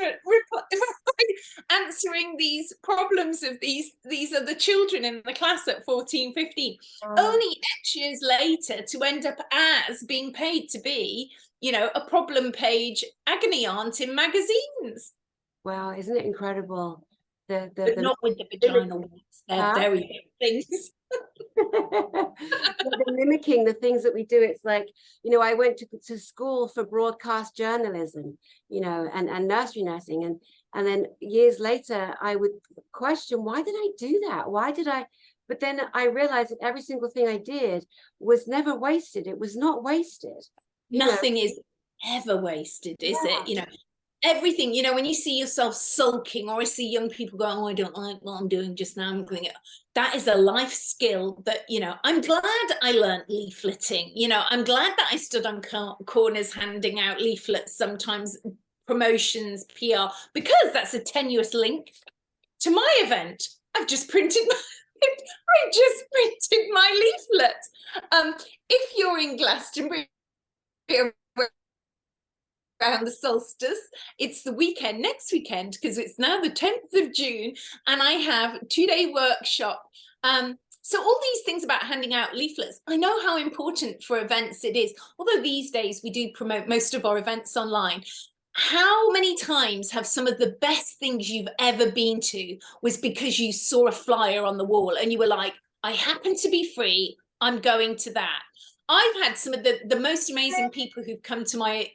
answering these problems of these other children in the class at 14, 15. Only X years later to end up as being paid to be, a problem page agony aunt in magazines. Wow, isn't it incredible? But not with the vaginal warts. They're very big things. The mimicking the things that we do. It's like, I went to school for broadcast journalism, and nursery nursing, and then years later I would question, why did I do that? But then I realized that every single thing I did was never wasted. It was not wasted. Nothing is ever wasted, is it? Everything, when you see yourself sulking, or I see young people going, oh, I don't like what I'm doing just now, I'm doing it. That is a life skill that, I'm glad I learned leafleting. I'm glad that I stood on corners handing out leaflets, sometimes promotions, PR, because that's a tenuous link to my event. I've just printed my leaflet. If you're in Glastonbury around the solstice, it's the weekend, next weekend, because it's now the 10th of June, and I have a 2-day workshop. So all these things about handing out leaflets, I know how important for events it is, although these days we do promote most of our events online. How many times have some of the best things you've ever been to was because you saw a flyer on the wall and you were like, I happen to be free, I'm going to that. I've had some of the most amazing people who've come to my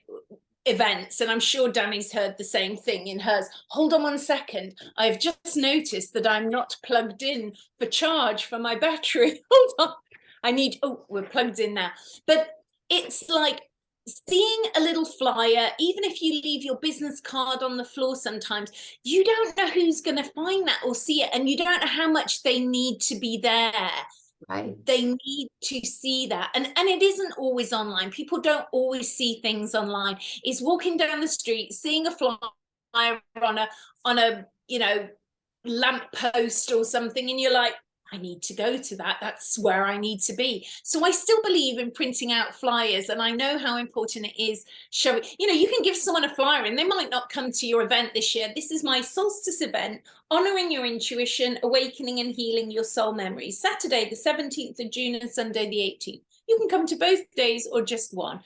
events, and I'm sure Dani's heard the same thing in hers. Hold on 1 second, I've just noticed that I'm not plugged in for charge for my battery. Hold on, we're plugged in now. But it's like seeing a little flyer, even if you leave your business card on the floor, sometimes you don't know who's going to find that or see it, and you don't know how much they need to be there. Right. They need to see that. And it isn't always online. People don't always see things online. It's walking down the street, seeing a flyer on a lamp post or something, and you're like, I need to go to that. That's where I need to be. So I still believe in printing out flyers, and I know how important it is showing. You can give someone a flyer and they might not come to your event this year. This is my solstice event, honoring your intuition, awakening and healing your soul memories. Saturday, the 17th of June and Sunday, the 18th. You can come to both days or just one.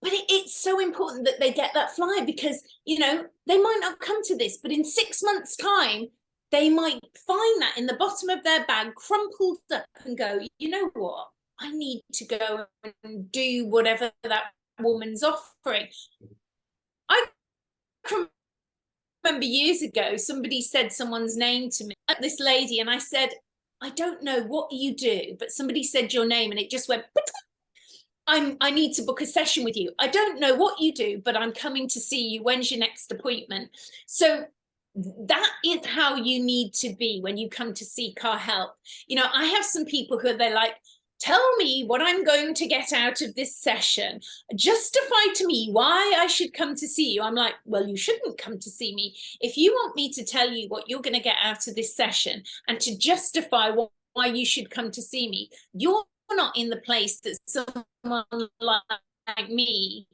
But it's so important that they get that flyer, because, they might not come to this, but in 6 months' time, they might find that in the bottom of their bag, crumpled up, and go, you know what? I need to go and do whatever that woman's offering. I can remember years ago, somebody said someone's name to me, this lady, and I said, I don't know what you do, but somebody said your name, and it just went, I need to book a session with you. I don't know what you do, but I'm coming to see you. When's your next appointment? So that is how you need to be when you come to seek our help. I have some people who they're like, tell me what I'm going to get out of this session. Justify to me why I should come to see you. I'm like, well, you shouldn't come to see me. If you want me to tell you what you're going to get out of this session and to justify why you should come to see me, you're not in the place that someone like me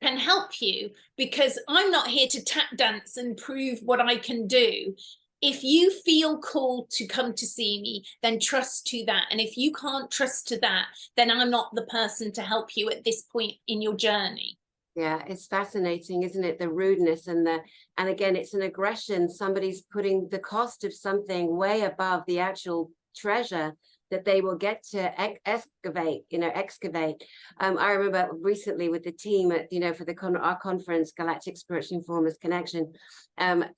can help you, because I'm not here to tap dance and prove what I can do. If you feel called to come to see me, then trust to that. And if you can't trust to that, then I'm not the person to help you at this point in your journey. Yeah, it's fascinating, isn't it? The rudeness and again, it's an aggression. Somebody's putting the cost of something way above the actual treasure that they will get to excavate. I remember recently with the team at, for our conference, Galactic Spiritual Informers Connection,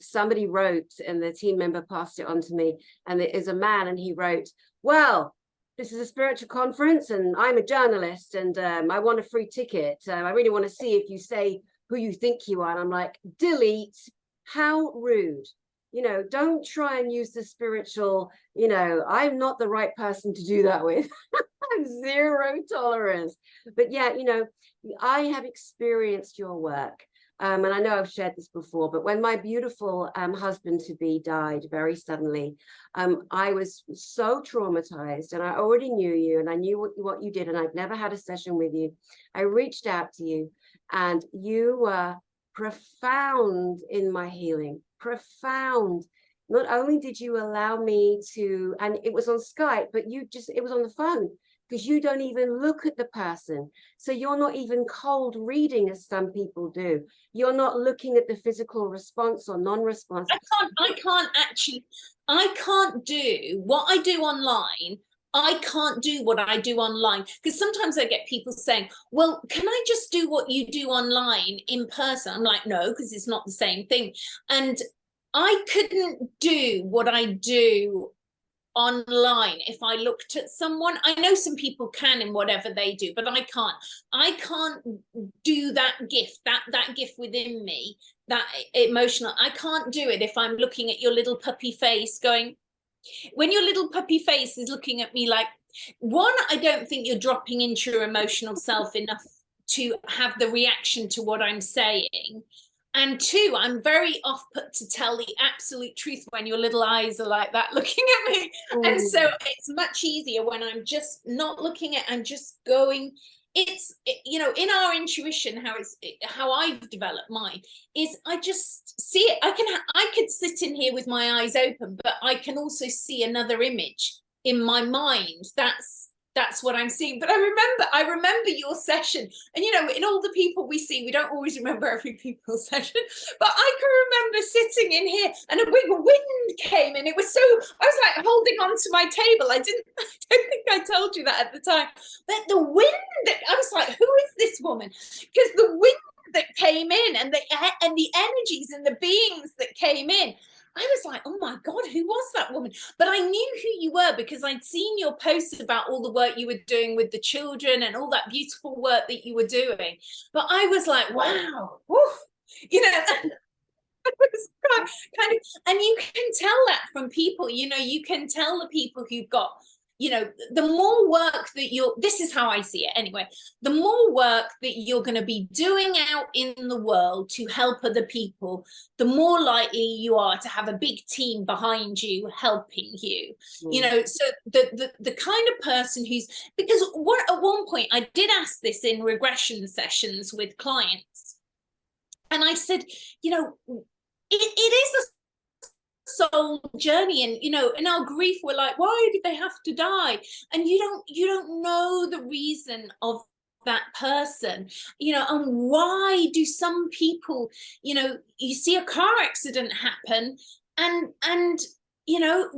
somebody wrote, and the team member passed it on to me, and it is a man, and he wrote, well, this is a spiritual conference and I'm a journalist, and I want a free ticket. I really want to see if you say who you think you are. And I'm like, delete, how rude. Don't try and use the spiritual, I'm not the right person to do that with. I'm zero tolerance. But yeah, I have experienced your work. And I know I've shared this before, but when my beautiful husband-to-be died very suddenly, I was so traumatized, and I already knew you, and I knew what you did, and I'd never had a session with you. I reached out to you, and you were profound in my healing. Profound. Not only did you allow me to, and it was on Skype, but it was on the phone, because you don't even look at the person. So you're not even cold reading as some people do. You're not looking at the physical response or non-response. I can't do what I do online. I can't do what I do online, because sometimes I get people saying, well, can I just do what you do online in person? I'm like, no, because it's not the same thing. And I couldn't do what I do online if I looked at someone. I know some people can in whatever they do, but I can't do that gift, that gift within me, that emotional. I can't do it if I'm looking at your little puppy face going, when your little puppy face is looking at me like, one, I don't think you're dropping into your emotional self enough to have the reaction to what I'm saying. And two, I'm very off put to tell the absolute truth when your little eyes are like that looking at me. And so it's much easier when I'm just not looking at, I'm just going. In our intuition, how I've developed mine is I just see it. I could sit in here with my eyes open, but I can also see another image in my mind. That's what I'm seeing. But I remember your session, and in all the people we see, we don't always remember every people's session, but I can remember sitting in here and a big wind came in. I was like holding on to my table. I don't think I told you that at the time, but the wind, I was like, who is this woman? Because the wind that came in and the energies and the beings that came in, I was like, oh my God, who was that woman? But I knew who you were because I'd seen your posts about all the work you were doing with the children and all that beautiful work that you were doing. But I was like, wow, whew, kind of, and you can tell that from people, you know, you can tell the people who've got, you know, the more work that this is how I see it anyway, the more work that you're going to be doing out in the world to help other people, the more likely you are to have a big team behind you helping you. You know, so the kind of person who's, because at one point I did ask this in regression sessions with clients, and I said, you know, it is a soul journey, and you know, in our grief we're like, why did they have to die? And you don't know the reason of that person, you know, and why do some people, you know, you see a car accident happen and you know,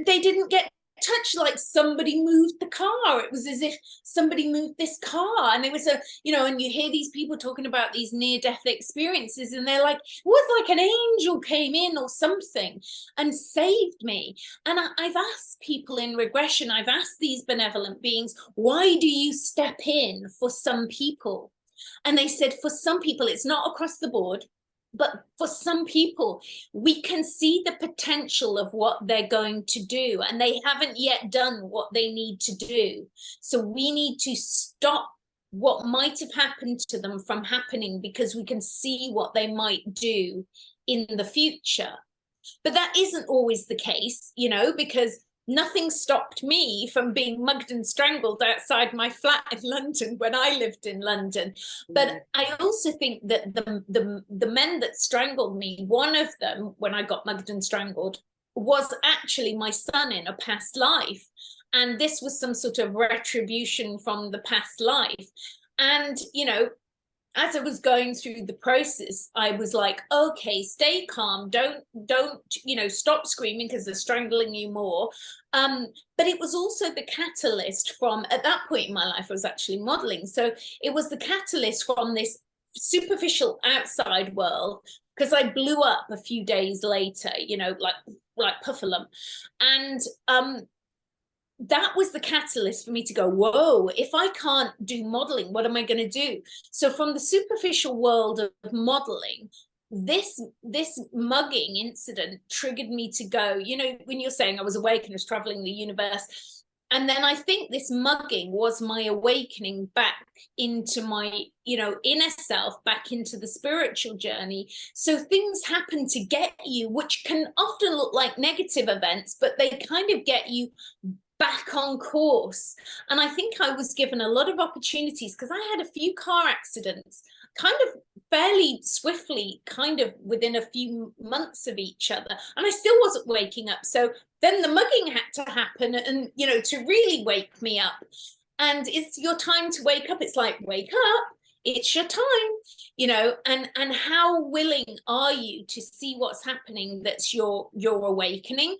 they didn't get touched, like somebody moved the car. It was as if somebody moved this car, and it was a, you know, and you hear these people talking about these near-death experiences, and they're like, it was like an angel came in or something and saved me. And I've asked people in regression, I've asked these benevolent beings, why do you step in for some people? And they said, for some people, it's not across the board, but for some people, we can see the potential of what they're going to do, and they haven't yet done what they need to do. So we need to stop what might have happened to them from happening, because we can see what they might do in the future. But that isn't always the case, you know, because nothing stopped me from being mugged and strangled outside my flat in London when I lived in London. But I also think that the men that strangled me, one of them, when I got mugged and strangled, was actually my son in a past life. And this was some sort of retribution from the past life. And, you know, as I was going through the process, I was like, okay, stay calm. Don't, you know, stop screaming because they're strangling you more. But it was also the catalyst from, at that point in my life, I was actually modeling. So it was the catalyst from this superficial outside world, because I blew up a few days later, you know, like Puffalum. And that was the catalyst for me to go, whoa, if I can't do modeling, what am I going to do? So from the superficial world of modeling, this mugging incident triggered me to go, you know, when you're saying I was awake and was traveling the universe. And then I think this mugging was my awakening back into my, you know, inner self, back into the spiritual journey. So things happen to get you, which can often look like negative events, but they kind of get you back on course. And I think I was given a lot of opportunities, because I had a few car accidents kind of fairly swiftly, kind of within a few months of each other, and I still wasn't waking up. So then the mugging had to happen, and you know, to really wake me up. And it's your time to wake up. It's like, wake up, it's your time, you know. And how willing are you to see what's happening that's your awakening?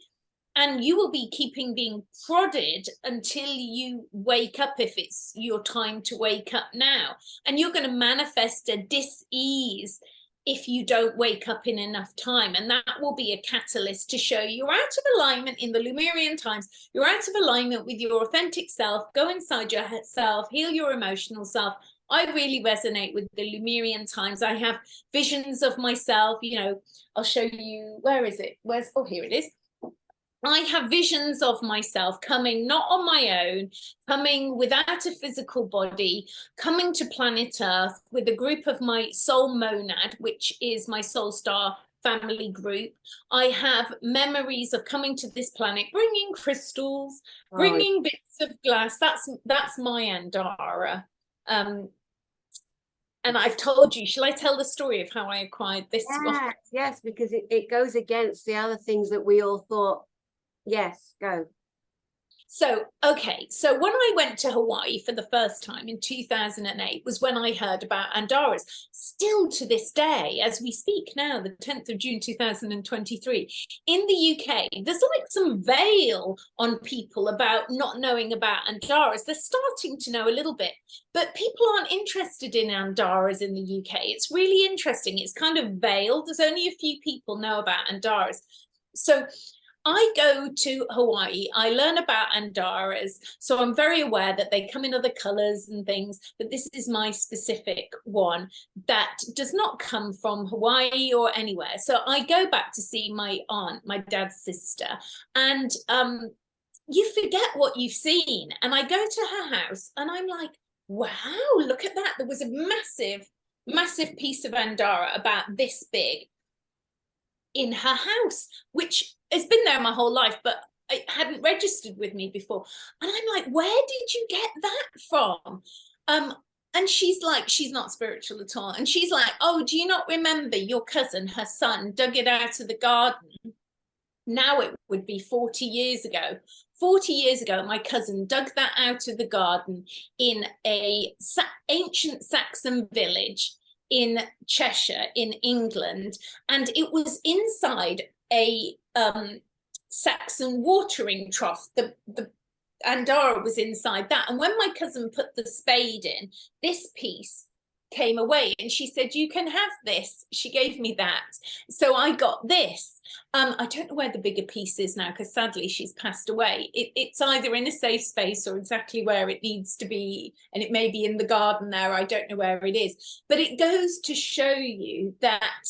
And you will be being prodded until you wake up, if it's your time to wake up now. And you're going to manifest a dis-ease if you don't wake up in enough time. And that will be a catalyst to show you're out of alignment in the Lemurian times. You're out of alignment with your authentic self. Go inside yourself, heal your emotional self. I really resonate with the Lemurian times. I have visions of myself, you know. I'll show you, where is it? Oh, here it is. I have visions of myself coming not on my own, coming without a physical body, coming to planet Earth with a group of my soul monad, which is my soul star family group. I have memories of coming to this planet, bringing crystals, bringing bits of glass. That's my Andara. And I've told you, shall I tell the story of how I acquired this one? Yes, because it goes against the other things that we all thought. Yes, go. So, okay, so when I went to Hawaii for the first time in 2008 was when I heard about Andaras. Still to this day, as we speak now, the 10th of June 2023, in the UK, there's like some veil on people about not knowing about Andaras. They're starting to know a little bit, but people aren't interested in Andaras in the UK. It's really interesting. It's kind of veiled. There's only a few people know about Andaras. So I go to Hawaii, I learn about Andaras, so I'm very aware that they come in other colors and things, but this is my specific one that does not come from Hawaii or anywhere. So I go back to see my aunt, my dad's sister, and you forget what you've seen. And I go to her house and I'm like, wow, look at that. There was a massive piece of Andara about this big in her house, which has been there my whole life, but it hadn't registered with me before. And I'm like, where did you get that from? And she's like, she's not spiritual at all. And she's like, oh, do you not remember your cousin, her son, dug it out of the garden? Now it would be 40 years ago. 40 years ago, my cousin dug that out of the garden in a ancient Saxon village in Cheshire, in England, and it was inside a Saxon watering trough. The Andara was inside that, and when my cousin put the spade in, this piece came away, and she said, you can have this. She gave me that, so I got this. I don't know where the bigger piece is now, because sadly she's passed away. It's either in a safe space or exactly where it needs to be, and it may be in the garden there. I don't know where it is, but it goes to show you that,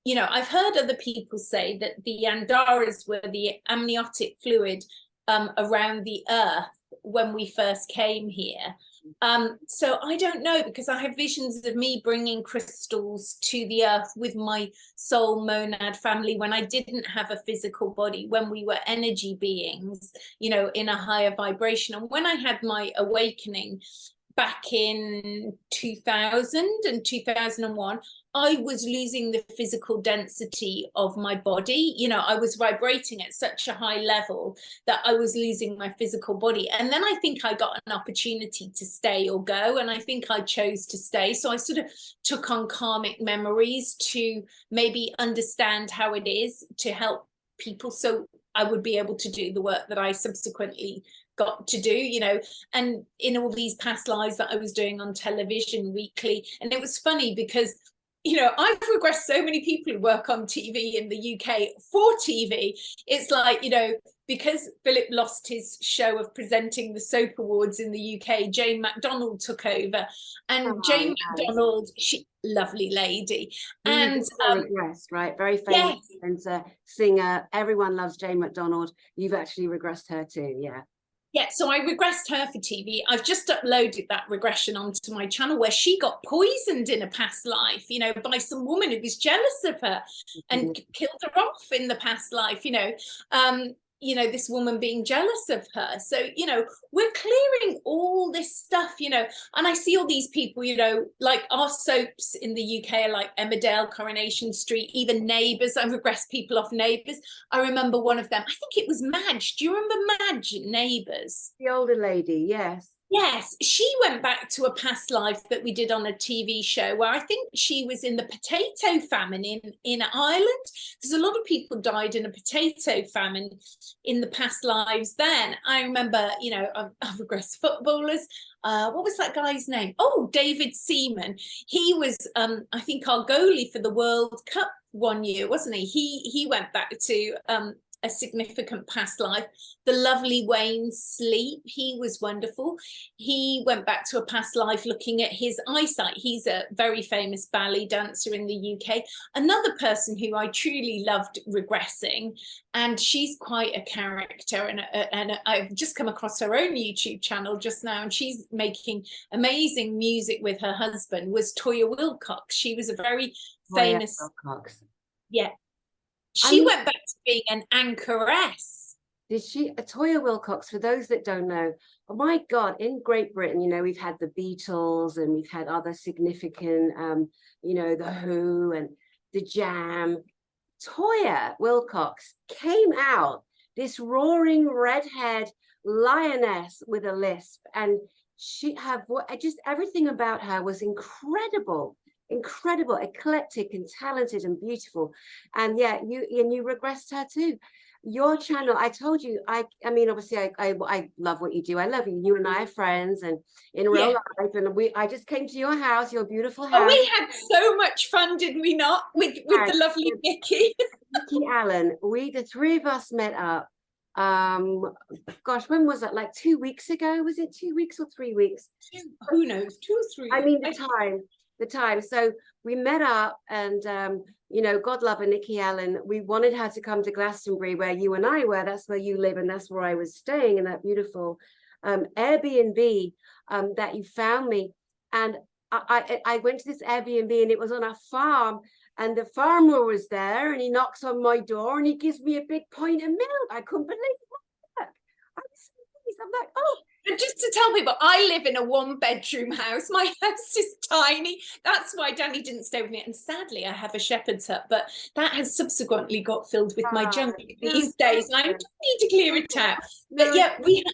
you know, I've heard other people say that the Andaras were the amniotic fluid around the earth when we first came here. So I don't know, because I have visions of me bringing crystals to the earth with my soul monad family when I didn't have a physical body, when we were energy beings, you know, in a higher vibration. And when I had my awakening back in 2000 and 2001, I was losing the physical density of my body. You know, I was vibrating at such a high level that I was losing my physical body. And then I think I got an opportunity to stay or go, and I think I chose to stay. So I sort of took on karmic memories to maybe understand how it is to help people, so I would be able to do the work that I subsequently got to do, you know, and in all these past lives that I was doing on television weekly. And it was funny because, you know, I've regressed so many people who work on TV in the UK for TV. It's like, you know, because Phillip lost his show of presenting the soap awards in the UK, Jane McDonald took over. And Jane McDonald, she lovely lady. And regressed, right? Very famous singer. Everyone loves Jane McDonald. You've actually regressed her too, yeah. Yeah, so I regressed her for TV. I've just uploaded that regression onto my channel where she got poisoned in a past life, you know, by some woman who was jealous of her and killed her off in the past life, you know, this woman being jealous of her. So, you know, we're clearing all this stuff, you know, and I see all these people, you know, like our soaps in the UK are like Emmerdale, Coronation Street, even Neighbours. I regress people off Neighbours. I remember one of them, I think it was Madge. Do you remember Madge in Neighbours? The older lady, yes. Yes, she went back to a past life that we did on a TV show where I think she was in the potato famine in Ireland, because a lot of people died in a potato famine in the past lives then. I remember, you know, I've regressed footballers. What was that guy's name? Oh, David Seaman. He was, I think, our goalie for the World Cup one year, wasn't he? He went back to a significant past life. The lovely Wayne Sleep, he was wonderful. He went back to a past life looking at his eyesight. He's a very famous ballet dancer in the UK. Another person who I truly loved regressing, and she's quite a character, and I've just come across her own YouTube channel just now, and she's making amazing music with her husband, was Toya Wilcox. She was a very famous... Wilcox. Yeah. She went back to being an anchoress. Did she? Toya Wilcox, for those that don't know, oh my God, in Great Britain, you know, we've had the Beatles and we've had other significant, you know, the Who and the Jam. Toya Wilcox came out, this roaring redhead lioness with a lisp, and just everything about her was incredible. Incredible, eclectic and talented and beautiful. And yeah, you regressed her too. your channel, I told you, I mean, obviously I love what you do. I love you. You and I are friends and in real life, and I just came to your house, your beautiful house. Oh, we had so much fun, did we not? With the lovely Nikki. Nikki Allen, the three of us met up. Gosh, when was that? Like 2 weeks ago? Was it 2 weeks or 3 weeks? Who knows? 2 or 3. I mean, the time. So we met up, and you know, God love her, Nikki Allen. We wanted her to come to Glastonbury, where you and I were. That's where you live, and that's where I was staying in that beautiful Airbnb that you found me. And I went to this Airbnb, and it was on a farm. And the farmer was there, and he knocks on my door, and he gives me a big pint of milk. I couldn't believe it. I'm like, oh. And just to tell people, I live in a 1-bedroom house. My house is tiny. That's why Dani didn't stay with me. And sadly, I have a shepherd's hut, but that has subsequently got filled with my junk these days. And I need to clear it out. But yeah, we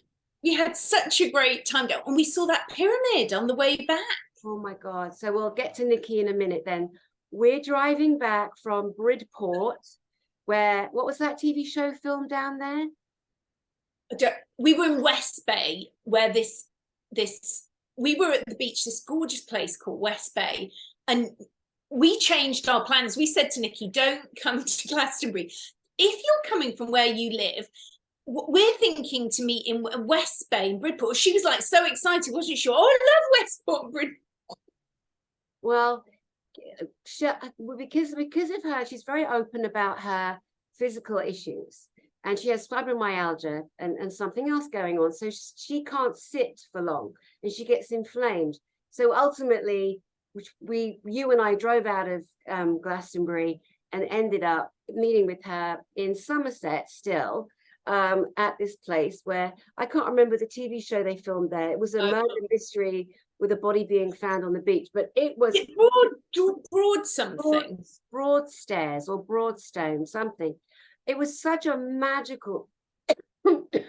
had such a great time down, and we saw that pyramid on the way back. Oh my God. So we'll get to Nikki in a minute then. We're driving back from Bridport, where, what was that TV show filmed down there? We were in West Bay, where we were at the beach, this gorgeous place called West Bay, and we changed our plans. We said to Nikki, don't come to Glastonbury. If you're coming from where you live, we're thinking to meet in West Bay, in Bridport. She was like so excited, wasn't she? Oh, I love Westport, Bridport. Well, because of her, she's very open about her physical issues. And she has fibromyalgia and something else going on. So she can't sit for long, and she gets inflamed. So ultimately, you and I drove out of Glastonbury and ended up meeting with her in Somerset still, at this place where I can't remember the TV show they filmed there. It was a murder mystery with a body being found on the beach, but it was broad something. Broadstairs or Broadstone, something. It was such a magical,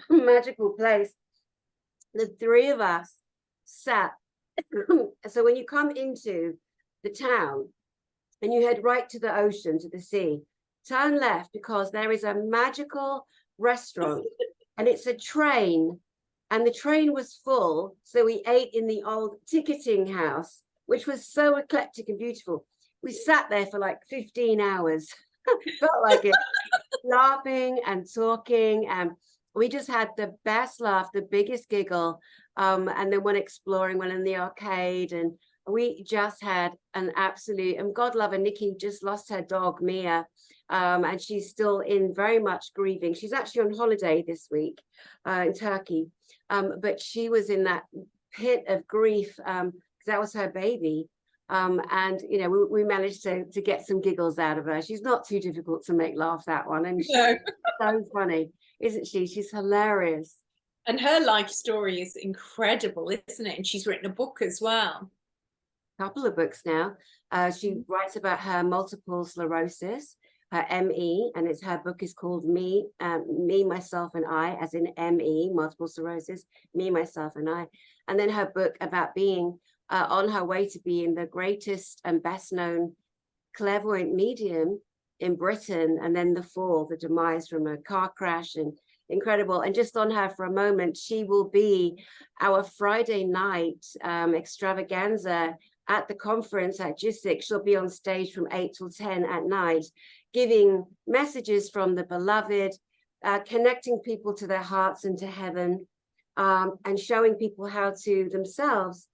magical place. The three of us sat. So when you come into the town and you head right to the ocean, to the sea, turn left, because there is a magical restaurant, and it's a train, and the train was full. So we ate in the old ticketing house, which was so eclectic and beautiful. We sat there for like 15 hours. Felt like it. Laughing and talking, and we just had the best laugh, the biggest giggle, and then went exploring, went in the arcade, and we just had an absolute, and God love her, Nikki just lost her dog Mia, and she's still in very much grieving. She's actually on holiday this week in Turkey, but she was in that pit of grief because that was her baby. And you know, we managed to get some giggles out of her. She's not too difficult to make laugh, that one, and she's so funny, isn't she? She's hilarious, and her life story is incredible, isn't it? And she's written a book as well, a couple of books now. She writes about her multiple sclerosis, her ME, and her book is called Me, Myself and I, as in ME, multiple sclerosis, Me, Myself and I. And then her book about being on her way to being the greatest and best known clairvoyant medium in Britain, and then the demise from a car crash, and incredible. And just on her for a moment, she will be our Friday night extravaganza at the conference at GISIC. She'll be on stage from 8 till 10 at night, giving messages from the beloved, connecting people to their hearts and to heaven, and showing people how to themselves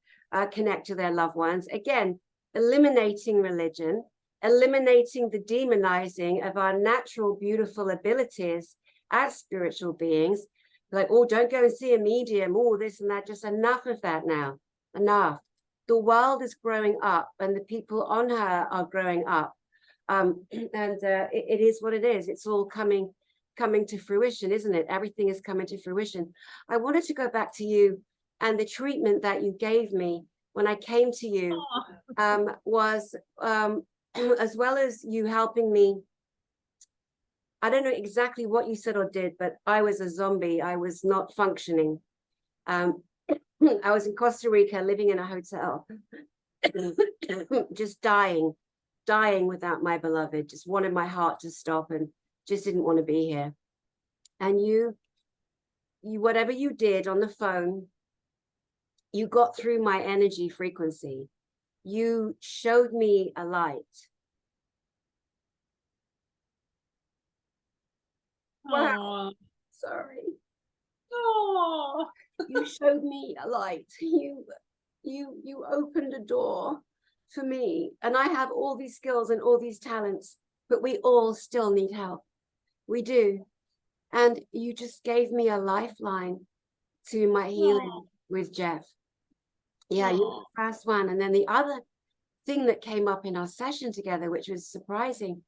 connect to their loved ones. Again, eliminating religion, eliminating the demonizing of our natural, beautiful abilities as spiritual beings. Like, oh, don't go and see a medium, oh, this and that. Just enough of that now. Enough. The world is growing up, and the people on her are growing up. It is what it is. It's all coming to fruition, isn't it? Everything is coming to fruition. I wanted to go back to you, and the treatment that you gave me when I came to you was, as well as you helping me, I don't know exactly what you said or did, but I was a zombie. I was not functioning. I was in Costa Rica, living in a hotel, just dying without my beloved, just wanted my heart to stop and just didn't want to be here. And you whatever you did on the phone, you got through my energy frequency. You showed me a light. Wow. Sorry. Oh. You showed me a light. You opened a door for me. And I have all these skills and all these talents, but we all still need help. We do. And you just gave me a lifeline to my healing with Jeff. Yeah, you were the first one. And then the other thing that came up in our session together, which was surprising,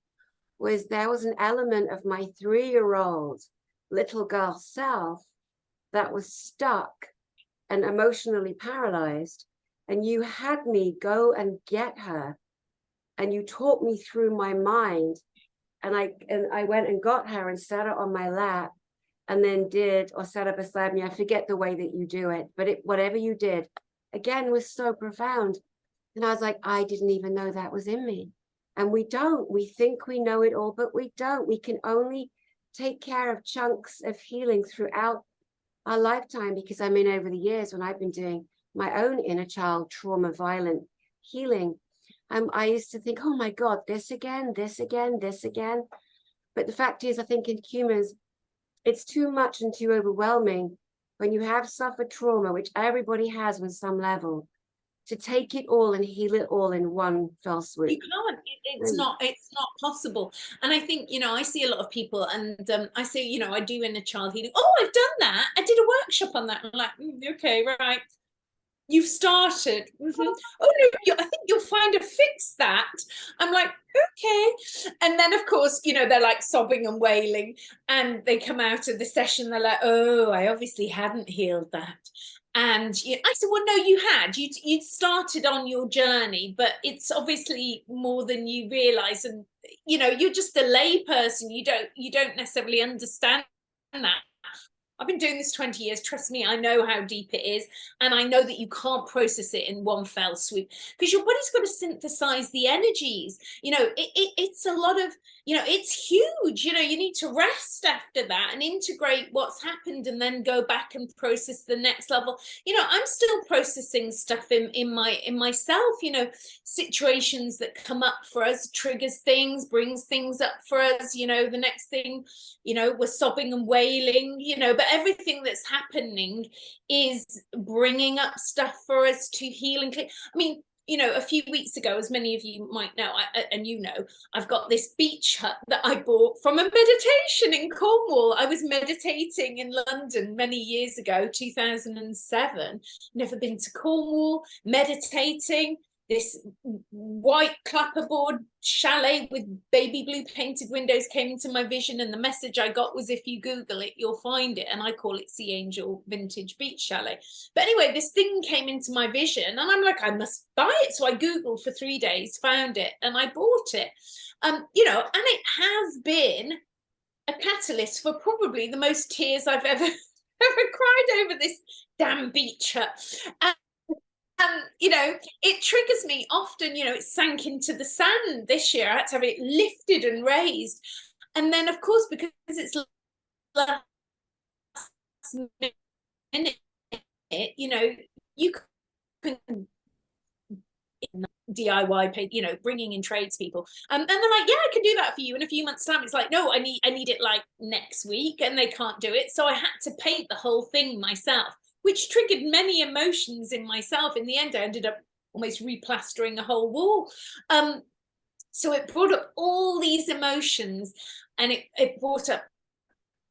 was there was an element of my 3-year-old little girl self that was stuck and emotionally paralyzed. And you had me go and get her. And you taught me through my mind. And I went and got her and sat her on my lap, and then sat her beside me. I forget the way that you do it, but whatever you did, again, was so profound. And I was like, I didn't even know that was in me. And we don't. We think we know it all, but we don't. We can only take care of chunks of healing throughout our lifetime, because I mean, over the years when I've been doing my own inner child trauma, violent healing, I used to think, oh my God, this again, this again, this again. But the fact is, I think in humans, it's too much and too overwhelming when you have suffered trauma, which everybody has with some level, to take it all and heal it all in one fell swoop. You can't. It's not possible. And I think, I see a lot of people, and I say, I do inner child healing. Oh, I've done that. I did a workshop on that. I'm like, okay, right. You've started. Mm-hmm. Oh no, I think you'll find a fix that. I'm like, okay. And then of course, they're like sobbing and wailing, and they come out of the session, they're like, oh, I obviously hadn't healed that. And I said, well, no, you had. You'd started on your journey, but it's obviously more than you realize. And you're just a lay person. You don't necessarily understand that. I've been doing this 20 years. Trust me, I know how deep it is. And I know that you can't process it in one fell swoop, because your body's got to synthesize the energies. It's a lot of, it's huge. You need to rest after that and integrate what's happened, and then go back and process the next level. I'm still processing stuff in myself, situations that come up for us, triggers things, brings things up for us. The next thing, we're sobbing and wailing, but everything that's happening is bringing up stuff for us to heal and clear. I mean, a few weeks ago, as many of you might know, I've got this beach hut that I bought from a meditation in Cornwall. I was meditating in London many years ago, 2007. Never been to Cornwall, meditating. This white clapperboard chalet with baby blue painted windows came into my vision, and the message I got was, if you Google it, you'll find it. And I call it Sea Angel Vintage Beach Chalet. But anyway, this thing came into my vision, and I'm like, I must buy it. So I Googled for 3 days, found it, and I bought it. And it has been a catalyst for probably the most tears I've ever cried over this damn beach hut. It triggers me often. It sank into the sand this year. I had to have it lifted and raised. And then, of course, because it's last minute, you can DIY, bringing in tradespeople. And they're like, yeah, I can do that for you in a few months' time. It's like, no, I need it like next week, and they can't do it. So I had to paint the whole thing myself, which triggered many emotions in myself. In the end, I ended up almost replastering the whole wall. So it brought up all these emotions, and it brought up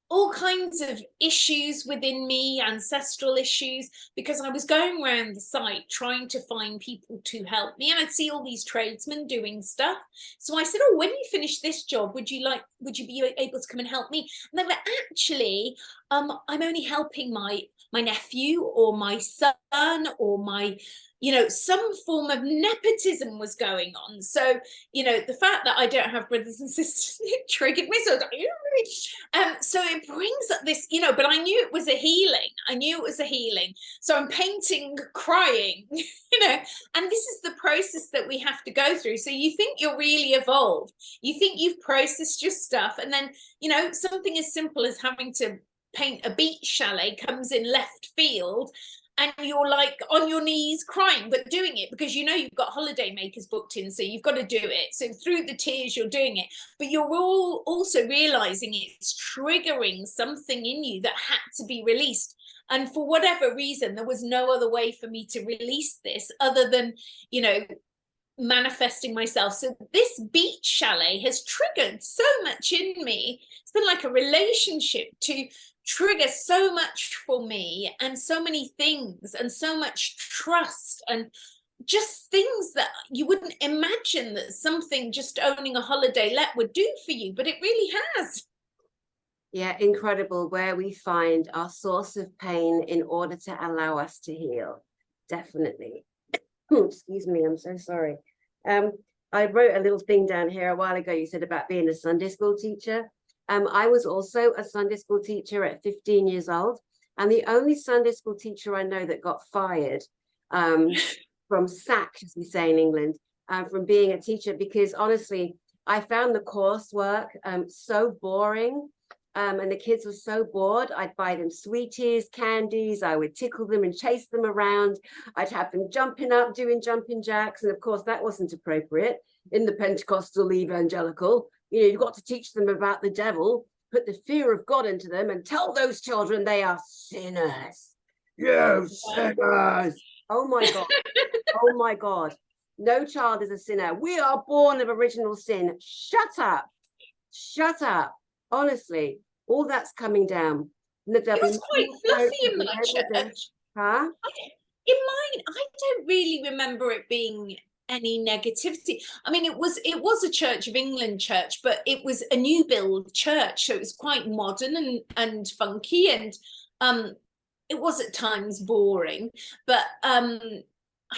all kinds of issues within me, ancestral issues, because I was going around the site trying to find people to help me, and I'd see all these tradesmen doing stuff. So I said, oh, when you finish this job, would you be able to come and help me? And they were like, actually, I'm only helping my nephew or my son or my you know, some form of nepotism was going on. So, you know, the fact that I don't have brothers and sisters, it triggered me. So, so it brings up this, you know, but I knew it was a healing. I knew it was a healing. So I'm painting, crying, you know, and this is the process that we have to go through. So you think you're really evolved. You think you've processed your stuff. And then, you know, something as simple as having to paint a beach chalet comes in left field, and you're like on your knees crying, but doing it because you know you've got holiday makers booked in, so you've got to do it. So through the tears, you're doing it, but you're all also realizing it's triggering something in you that had to be released. And for whatever reason, there was no other way for me to release this other than, you know, manifesting myself. So this beach chalet has triggered so much in me. It's been like a relationship to trigger so much for me, and so many things, and so much trust, and just things that you wouldn't imagine that something just owning a holiday let would do for you, but it really has. Yeah, incredible where we find our source of pain in order to allow us to heal. Definitely. Excuse me, I'm so sorry. I wrote a little thing down here a while ago. You said about being a Sunday school teacher. I was also a Sunday school teacher at 15 years old, and the only Sunday school teacher I know that got fired from sacked, as we say in England, from being a teacher, because honestly, I found the coursework so boring. And the kids were so bored. I'd buy them sweeties, candies. I would tickle them and chase them around. I'd have them jumping up, doing jumping jacks. And of course, that wasn't appropriate in the Pentecostal evangelical. You know, you've got to teach them about the devil, put the fear of God into them, and tell those children they are sinners. You sinners. Oh my God. Oh my God. No child is a sinner. We are born of original sin. Shut up. Shut up. Honestly, all that's coming down. It was quite fluffy in my church. Huh? In mine, I don't really remember it being any negativity. I mean, it was a Church of England church, but it was a new build church, so it was quite modern and funky, and it was at times boring, but I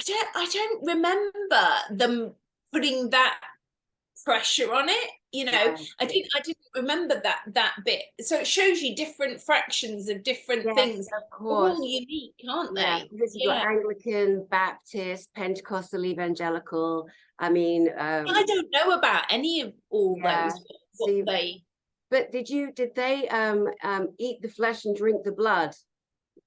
don't remember them putting that pressure on it, you know. Yeah. I didn't remember that bit. So it shows you different fractions of different things. Of course. They're all unique, aren't they? Yeah, because you've got Anglican, Baptist, Pentecostal, evangelical. I mean, I don't know about any of all those. But did they eat the flesh and drink the blood?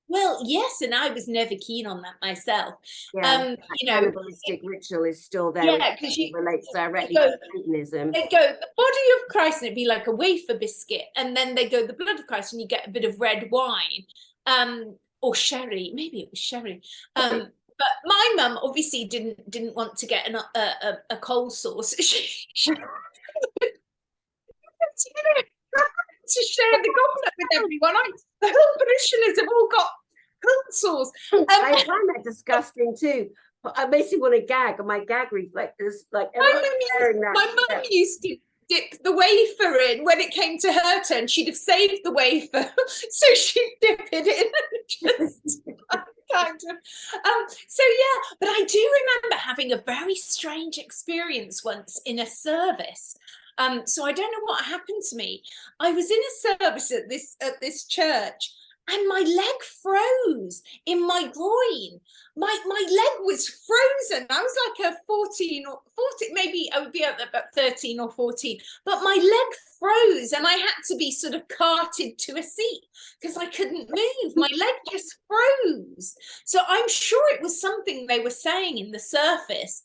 Well, yes, and I was never keen on that myself. Yeah, you know, cannibalistic ritual is still there. Yeah, because it relates directly to Satanism. They go the body of Christ, and it'd be like a wafer biscuit, and then they go the blood of Christ, and you get a bit of red wine, or sherry. Maybe it was sherry. But my mum obviously didn't want to get a cold sauce. She to share the goblet with everyone. The whole parishioners have all got cold sauce. I find that disgusting too. I basically want to gag, and my gag reflex is like my mum used to dip the wafer in when it came to her turn. She'd have saved the wafer, so she'd dip it in. Just kind of. So yeah, but I do remember having a very strange experience once in a service. So I don't know what happened to me. I was in a service at this church, and my leg froze in my groin. My leg was frozen. I was like a 14, maybe I would be about 13 or 14, but my leg froze, and I had to be sort of carted to a seat because I couldn't move. My leg just froze. So I'm sure it was something they were saying in the service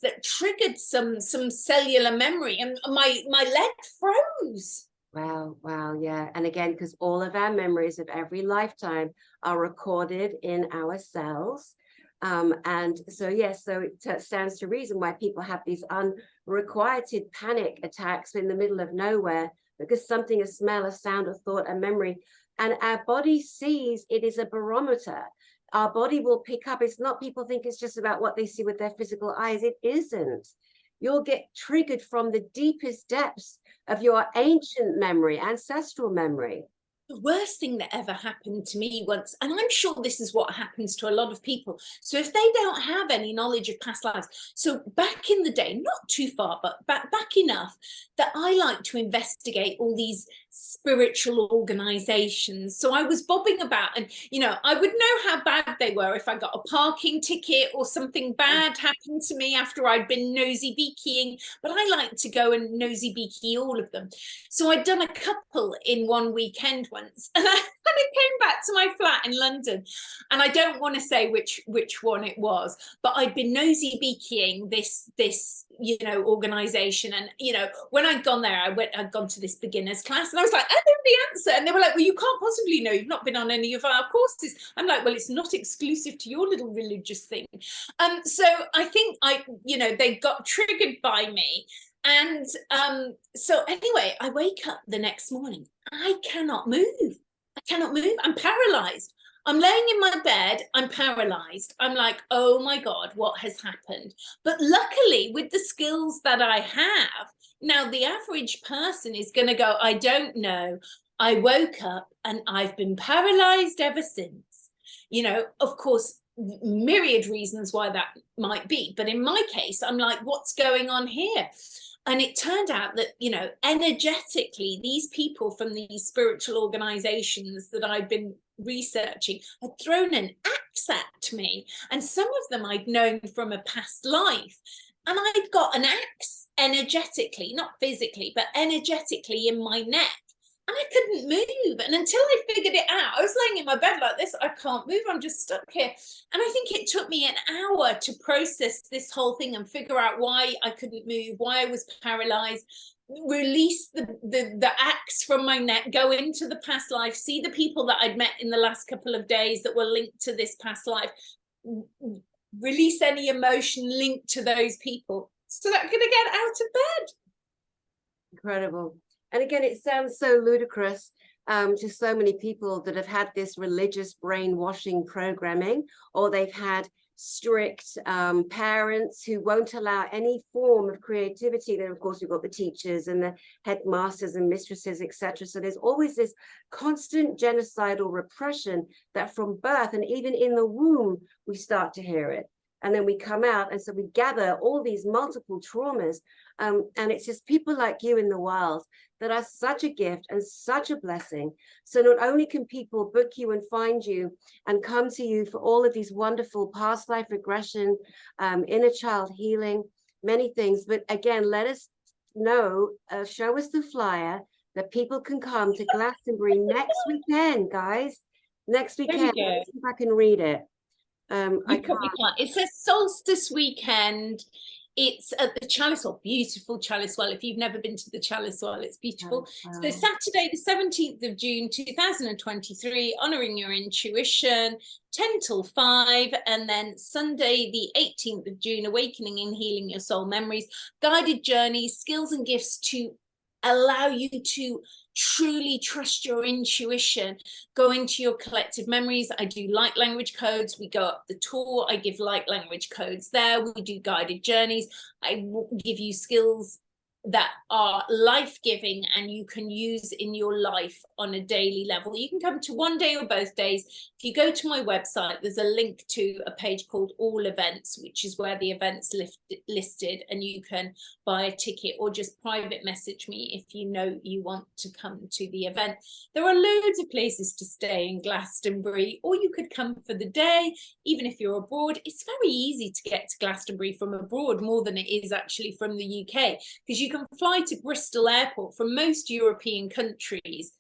that triggered some cellular memory, and my leg froze. Wow, yeah. And again, because all of our memories of every lifetime are recorded in our cells. And so, yes, so it stands to reason why people have these unrequited panic attacks in the middle of nowhere, because something, a smell, a sound, a thought, a memory, and our body sees it is a barometer. Our body will pick up. It's not, people think it's just about what they see with their physical eyes. It isn't. You'll get triggered from the deepest depths of your ancient memory, ancestral memory. the worst thing that ever happened to me once, and I'm sure this is what happens to a lot of people. So if they don't have any knowledge of past lives, so back in the day, not too far, but back enough that I like to investigate all these spiritual organizations. So I was bobbing about, and I would know how bad they were if I got a parking ticket or something bad happened to me after I'd been nosy beakying. But I like to go and nosy beaky all of them. So I'd done a couple in one weekend once, and I came back to my flat in London, and I don't want to say which one it was, but I'd been nosy beakying this organization, and when I'd gone there, I'd gone to this beginners class, and I was like, I know the answer, and they were like, well, you can't possibly know, you've not been on any of our courses. I'm like, well, it's not exclusive to your little religious thing. So I think they got triggered by me. And so anyway, I wake up the next morning. I cannot move. I'm paralyzed. I'm laying in my bed. I'm paralyzed. I'm like, oh my God, what has happened? But luckily, with the skills that I have, now the average person is going to go, I don't know. I woke up and I've been paralyzed ever since. Of course, myriad reasons why that might be. But in my case, I'm like, what's going on here? And it turned out that, energetically, these people from these spiritual organizations that I'd been researching had thrown an axe at me. And some of them I'd known from a past life. And I'd got an axe energetically, not physically, but energetically in my neck. And I couldn't move. And until I figured it out, I was laying in my bed like this. I can't move. I'm just stuck here. And I think it took me an hour to process this whole thing and figure out why I couldn't move, why I was paralyzed, release the axe from my neck, go into the past life, see the people that I'd met in the last couple of days that were linked to this past life, release any emotion linked to those people so that I'm going to get out of bed. Incredible. And again, it sounds so ludicrous to so many people that have had this religious brainwashing programming, or they've had strict parents who won't allow any form of creativity. Then, of course, we've got the teachers and the headmasters and mistresses, etc. So there's always this constant genocidal repression that from birth and even in the womb, we start to hear it. And then we come out, and so we gather all these multiple traumas. And it's just people like you in the world that are such a gift and such a blessing. So not only can people book you and find you and come to you for all of these wonderful past life regression, inner child healing, many things, but again, let us know, show us the flyer that people can come to Glastonbury next weekend, guys. Next weekend. Let me see if I can read it. I can't. It says solstice weekend. It's at the Chalice Well, beautiful Chalice Well. If you've never been to the Chalice Well, it's beautiful. Oh, wow. So Saturday, the 17th of June, 2023, honouring your intuition, 10 till 5. And then Sunday, the 18th of June, awakening and healing your soul memories, guided journeys, skills and gifts to allow you to truly trust your intuition, go into your collective memories. I do light language codes. We go up the tour. I give light language codes there. We do guided journeys. I will give you skills that are life-giving and you can use in your life on a daily level. You can come to one day or both days. If you go to my website, there's a link to a page called All Events, which is where the events listed, and you can buy a ticket or just private message me if you know you want to come to the event. There are loads of places to stay in Glastonbury, or you could come for the day. Even if you're abroad, it's very easy to get to Glastonbury from abroad, more than it is actually from the UK, because you can fly to Bristol Airport from most European countries,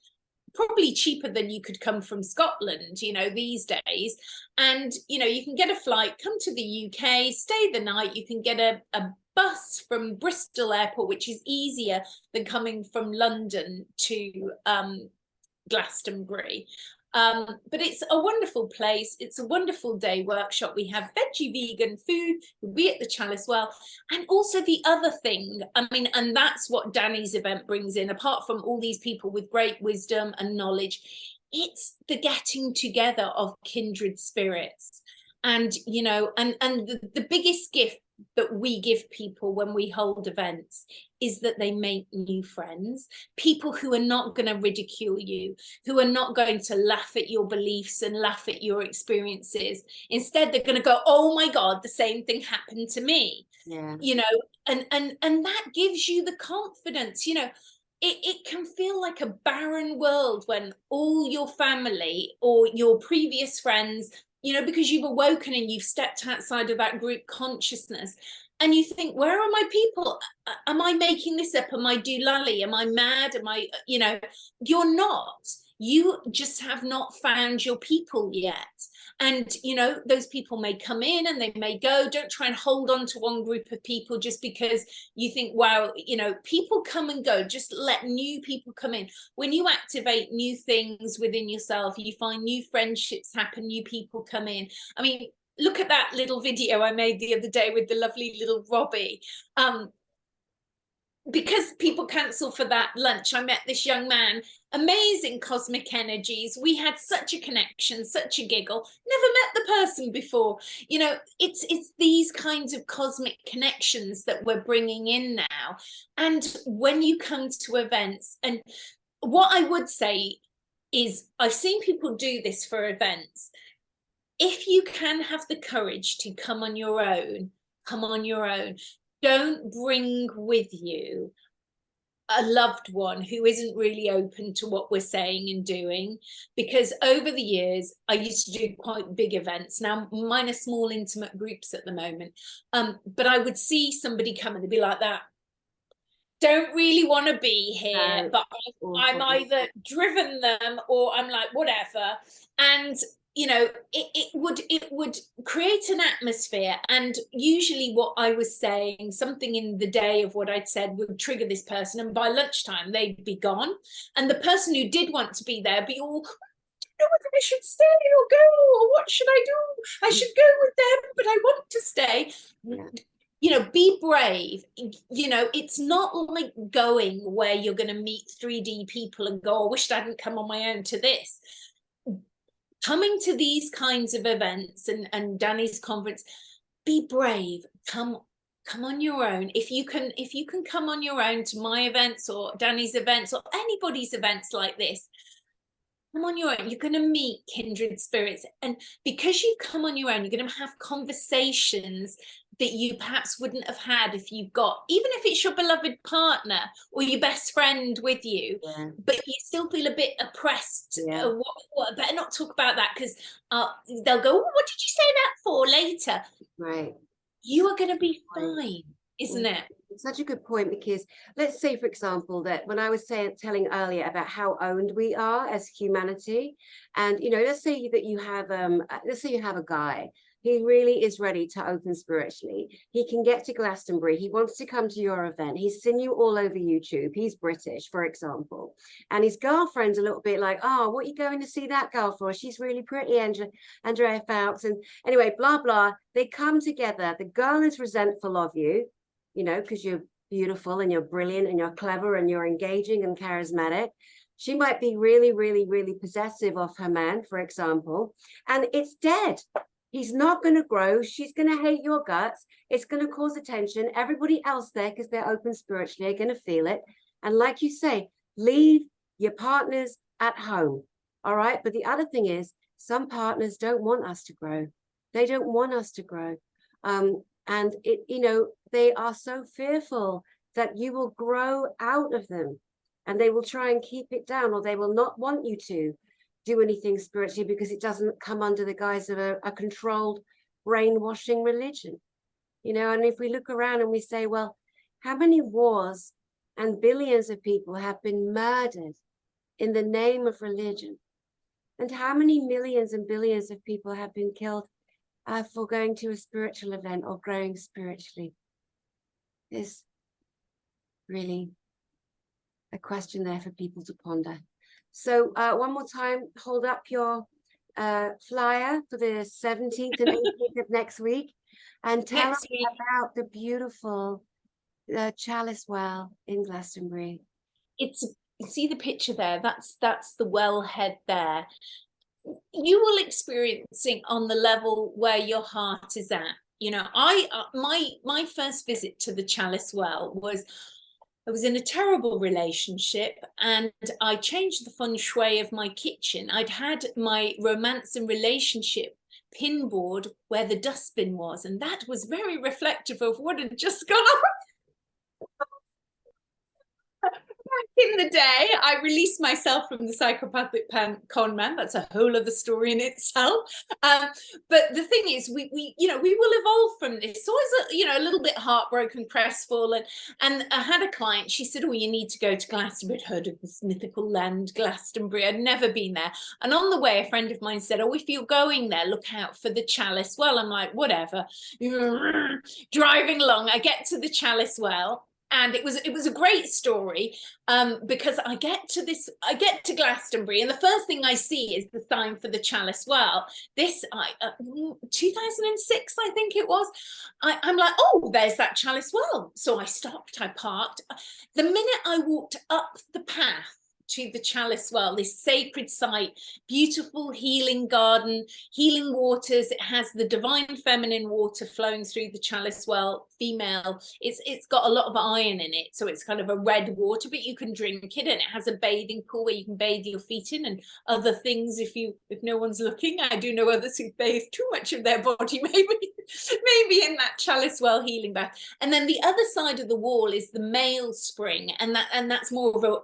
probably cheaper than you could come from Scotland, these days. And, you can get a flight, come to the UK, stay the night. You can get a bus from Bristol Airport, which is easier than coming from London to Glastonbury. But it's a wonderful place. It's a wonderful day workshop. We have veggie vegan food. We'll be at the Chalice Well. And also the other thing, and that's what Dani's event brings in, apart from all these people with great wisdom and knowledge, it's the getting together of kindred spirits. And, and the biggest gift that we give people when we hold events is that they make new friends, people who are not going to ridicule you, who are not going to laugh at your beliefs and laugh at your experiences. Instead, they're going to go, oh my God, the same thing happened to me. Yeah. You know, and that gives you the confidence. You know, it can feel like a barren world when all your family or your previous friends, you know, because you've awoken and you've stepped outside of that group consciousness, and you think, where are my people? Am I making this up? Am I doolally? Am I mad? Am I, you know, you're not. You just have not found your people yet. And, you know, those people may come in and they may go. Don't try and hold on to one group of people just because you think, wow, you know, people come and go. Just let new people come in. When you activate new things within yourself, you find new friendships happen, new people come in. I mean, look at that little video I made the other day with the lovely little Robbie. Because people cancel for that lunch, I met this young man, amazing cosmic energies. We had such a connection, such a giggle, never met the person before. You know, it's these kinds of cosmic connections that we're bringing in now. And when you come to events, and what I would say is, I've seen people do this for events. If you can have the courage to come on your own, come on your own. Don't bring with you a loved one who isn't really open to what we're saying and doing. Because over the years, I used to do quite big events. Now, mine are small, intimate groups at the moment. But I would see somebody come and they'd be like that. Don't really want to be here, but I'm either driven them or I'm like, whatever. And you know, it would create an atmosphere. And usually what I was saying, something in the day of what I'd said would trigger this person. And by lunchtime, they'd be gone. And the person who did want to be there be all, I don't know whether I should stay or go, or what should I do? I should go with them, but I want to stay. Yeah. You know, be brave. You know, it's not like going where you're going to meet 3D people and go, I wish I hadn't come on my own to this. Coming to these kinds of events and Dani's conference, be brave. Come on your own. If you can come on your own to my events or Dani's events or anybody's events like this, come on your own. You're going to meet kindred spirits. And because you come on your own, you're going to have conversations that you perhaps wouldn't have had if you've got, even if it's your beloved partner or your best friend with you, yeah. But you still feel a bit oppressed. Yeah. Better not talk about that, because they'll go, oh, what did you say that for later? Right. You are going to be fine, isn't it? It's such a good point, because let's say, for example, that when I was telling earlier about how owned we are as humanity, and you know, let's say that you have a guy. He really is ready to open spiritually. He can get to Glastonbury. He wants to come to your event. He's seen you all over YouTube. He's British, for example. And his girlfriend's a little bit like, oh, what are you going to see that girl for? She's really pretty, Andrea Foulkes. And anyway, blah, blah. They come together. The girl is resentful of you, you know, because you're beautiful and you're brilliant and you're clever and you're engaging and charismatic. She might be really, really, really possessive of her man, for example. And it's dead. He's not going to grow. She's going to hate your guts. It's going to cause attention. Everybody else there, because they're open spiritually, are going to feel it. And like you say, leave your partners at home. All right. But the other thing is, some partners don't want us to grow. They don't want us to grow. And it, you know, they are so fearful that you will grow out of them, and they will try and keep it down, or they will not want you to do anything spiritually because it doesn't come under the guise of a controlled brainwashing religion, you know. And if we look around and we say, well, how many wars and billions of people have been murdered in the name of religion, and how many millions and billions of people have been killed for going to a spiritual event or growing spiritually? There's really a question there for people to ponder. So one more time, hold up your flyer for the 17th and 18th of next week, and tell us about the beautiful chalice well in Glastonbury. It's, you see the picture there, that's the wellhead there. You will experience it on the level where your heart is at. You know, my first visit to the Chalice Well was, I was in a terrible relationship and I changed the feng shui of my kitchen. I'd had my romance and relationship pin board where the dustbin was, and that was very reflective of what had just gone on. In the day, I released myself from the psychopathic con man. That's a whole other story in itself. But the thing is, we you know, we will evolve from this. So I was, you know, a little bit heartbroken, crestfallen, and I had a client. She said, "Oh, you need to go to Glastonbury." I'd heard of this mythical land, Glastonbury. I'd never been there. And on the way, a friend of mine said, "Oh, if you're going there, look out for the Chalice Well." I'm like, whatever. Driving along, I get to the Chalice Well. And it was a great story, because I get to Glastonbury, and the first thing I see is the sign for the Chalice Well. This 2006, I think it was. I'm like, oh, there's that Chalice Well. So I stopped, I parked. The minute I walked up the path to the Chalice Well, this sacred site, beautiful healing garden, healing waters. It has the divine feminine water flowing through the Chalice Well, female. It's got a lot of iron in it, so it's kind of a red water, but you can drink it, and it has a bathing pool where you can bathe your feet in and other things if no one's looking. I do know others who bathe too much of their body, maybe in that Chalice Well healing bath. And then the other side of the wall is the male spring, and that's more of a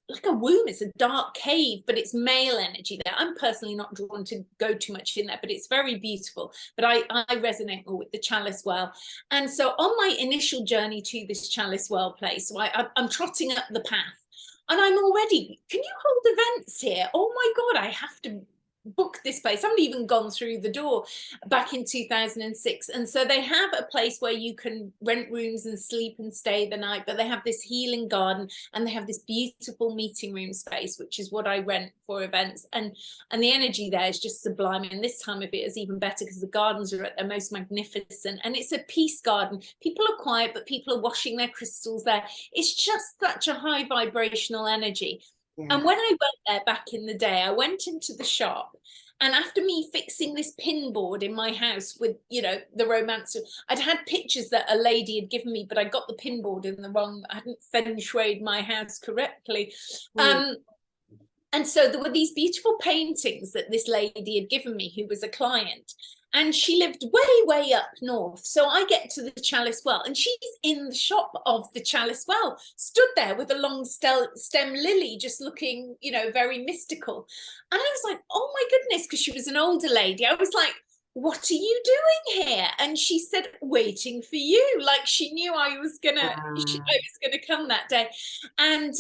like a womb. It's a dark cave, but it's male energy there. I'm personally not drawn to go too much in there, but it's very beautiful. But I resonate more with the Chalice Well. And so on my initial journey to this Chalice Well place, so I'm trotting up the path, and I'm already, can you hold events here? Oh my God, I have to book this place. I haven't even gone through the door back in 2006. And so they have a place where you can rent rooms and sleep and stay the night, but they have this healing garden, and they have this beautiful meeting room space, which is what I rent for events. And the energy there is just sublime. And this time of it is even better because the gardens are at their most magnificent, and it's a peace garden. People are quiet, but people are washing their crystals there. It's just such a high vibrational energy. Yeah. And when I went there back in the day, I went into the shop, and after me fixing this pin board in my house with, you know, the romance, I'd had pictures that a lady had given me, but I got the pin board in the wrong, I hadn't feng shuied my house correctly. And so there were these beautiful paintings that this lady had given me, who was a client. And she lived way up north. So I get to the Chalice Well, and she's in the shop of the Chalice Well, stood there with a long stem lily, just looking, you know, very mystical. And I was like, oh my goodness, because she was an older lady. I was like, what are you doing here? And she said, waiting for you. Like she knew I was gonna come that day. And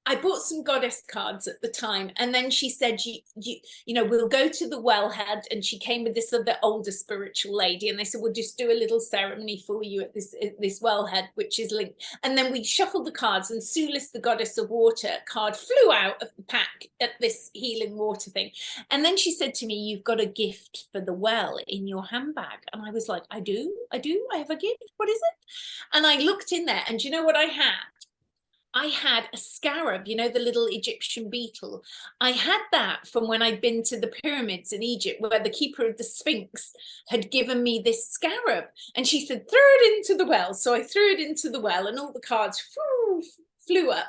I bought some goddess cards at the time, and then she said, you know, we'll go to the wellhead. And she came with this other older spiritual lady, and they said, we'll just do a little ceremony for you at this wellhead, which is linked. And then we shuffled the cards, and Sulis, the goddess of water card, flew out of the pack at this healing water thing. And then she said to me, you've got a gift for the well in your handbag. And I was like, I do, I have a gift. What is it? And I looked in there, and do you know what I had? I had a scarab, you know, the little Egyptian beetle. I had that from when I'd been to the pyramids in Egypt, where the keeper of the Sphinx had given me this scarab. And she said, throw it into the well. So I threw it into the well, and all the cards flew up.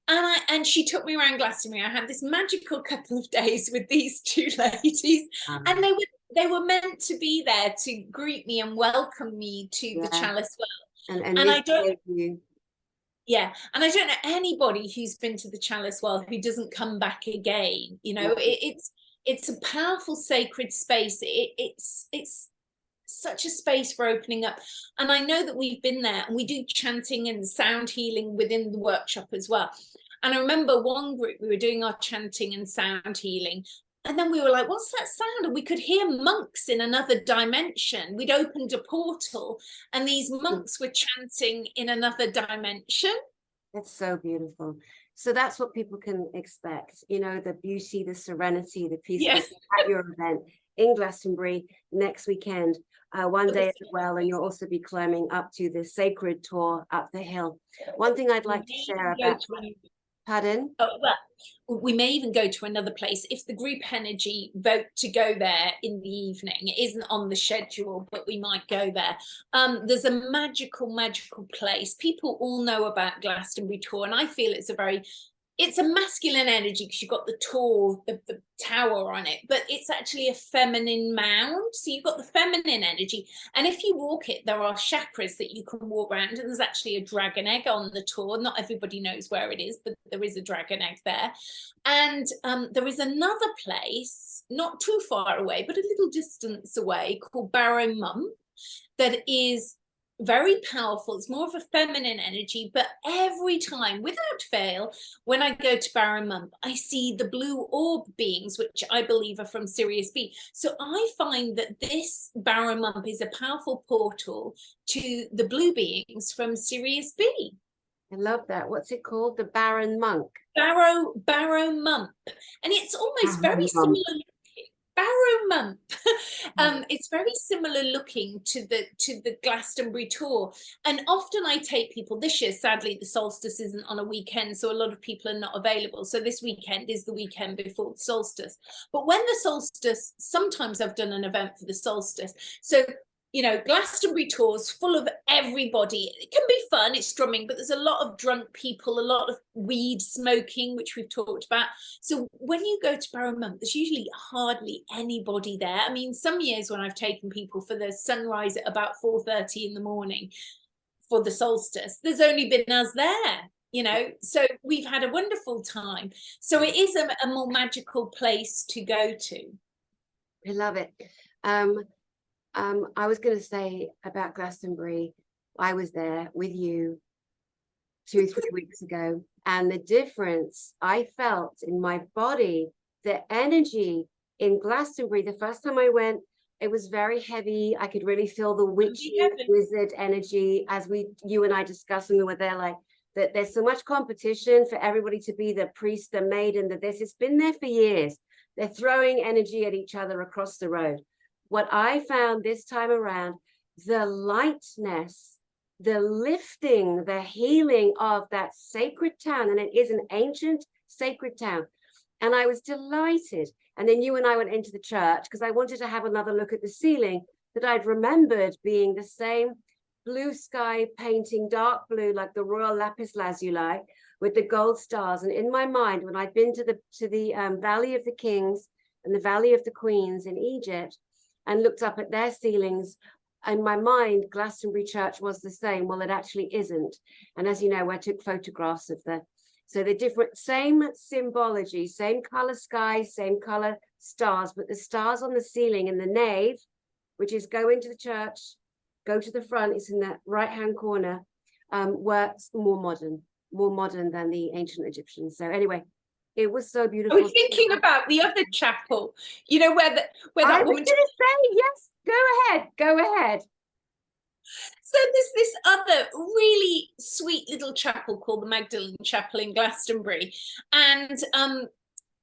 And she took me around Glastonbury. I had this magical couple of days with these two ladies, and they were meant to be there to greet me and welcome me to the Chalice Well. And I don't. Yeah, and I don't know anybody who's been to the Chalice Well who doesn't come back again. You know, it's a powerful sacred space. It's such a space for opening up. And I know that we've been there, and we do chanting and sound healing within the workshop as well. And I remember one group, we were doing our chanting and sound healing, and then we were like, what's that sound? And we could hear monks in another dimension. We'd opened a portal, and these monks were chanting in another dimension. That's so beautiful. So that's what people can expect, you know, the beauty, the serenity, the peace at your event in Glastonbury next weekend, one day as well. And you'll also be climbing up to the sacred tour up the hill. One thing I'd like to share about Pardon? Oh, well, we may even go to another place if the group energy vote to go there in the evening. It isn't on the schedule, but we might go there. There's a magical place. People all know about Glastonbury tour, and I feel it's a masculine energy because you've got the tower on it, but it's actually a feminine mound. So you've got the feminine energy. And if you walk it, there are chakras that you can walk around. And there's actually a dragon egg on the tour. Not everybody knows where it is, but there is a dragon egg there. And there is another place, not too far away, but a little distance away, called Barrow Mump, that is very powerful. It's more of a feminine energy, but every time, without fail, when I go to Barrow Mump, I see the blue orb beings, which I believe are from Sirius B. So I find that this Barrow Mump is a powerful portal to the blue beings from Sirius B. I love that. What's it called? The Baron Monk. Barrow Mump. And it's almost very similar. Barrow Mump. It's very similar looking to the Glastonbury tour. And often I take people, this year, sadly, the solstice isn't on a weekend, so a lot of people are not available. So this weekend is the weekend before the solstice. But when the solstice, sometimes I've done an event for the solstice. So, you know, Glastonbury tours full of everybody. It can be fun, it's drumming, but there's a lot of drunk people, a lot of weed smoking, which we've talked about. So when you go to Barrow Mump, there's usually hardly anybody there. I mean, some years when I've taken people for the sunrise at about 4:30 in the morning for the solstice, there's only been us there, you know, so we've had a wonderful time. So it is a more magical place to go to. I love it. I was going to say about Glastonbury, I was there with you 2-3 weeks ago, and the difference I felt in my body, the energy in Glastonbury, the first time I went, it was very heavy. I could really feel the witchy wizard energy as you and I discussed when we were there, like that there's so much competition for everybody to be the priest, the maiden, the this. It's been there for years. They're throwing energy at each other across the road. What I found this time around, the lightness, the lifting, the healing of that sacred town, and it is an ancient sacred town. And I was delighted. And then you and I went into the church because I wanted to have another look at the ceiling that I'd remembered being the same blue sky painting, dark blue, like the royal lapis lazuli with the gold stars. And in my mind, when I'd been to the Valley of the Kings and the Valley of the Queens in Egypt, and looked up at their ceilings, in my mind, Glastonbury Church was the same. Well, it actually isn't. And as you know, I took photographs of the different, same symbology, same color sky, same color stars, but the stars on the ceiling in the nave, which is go into the church, go to the front, it's in that right-hand corner, were more modern than the ancient Egyptians. So anyway, it was so beautiful. I was thinking about the other chapel, you know, where that woman. I was going to say, yes, go ahead. So there's this other really sweet little chapel called the Magdalene Chapel in Glastonbury, and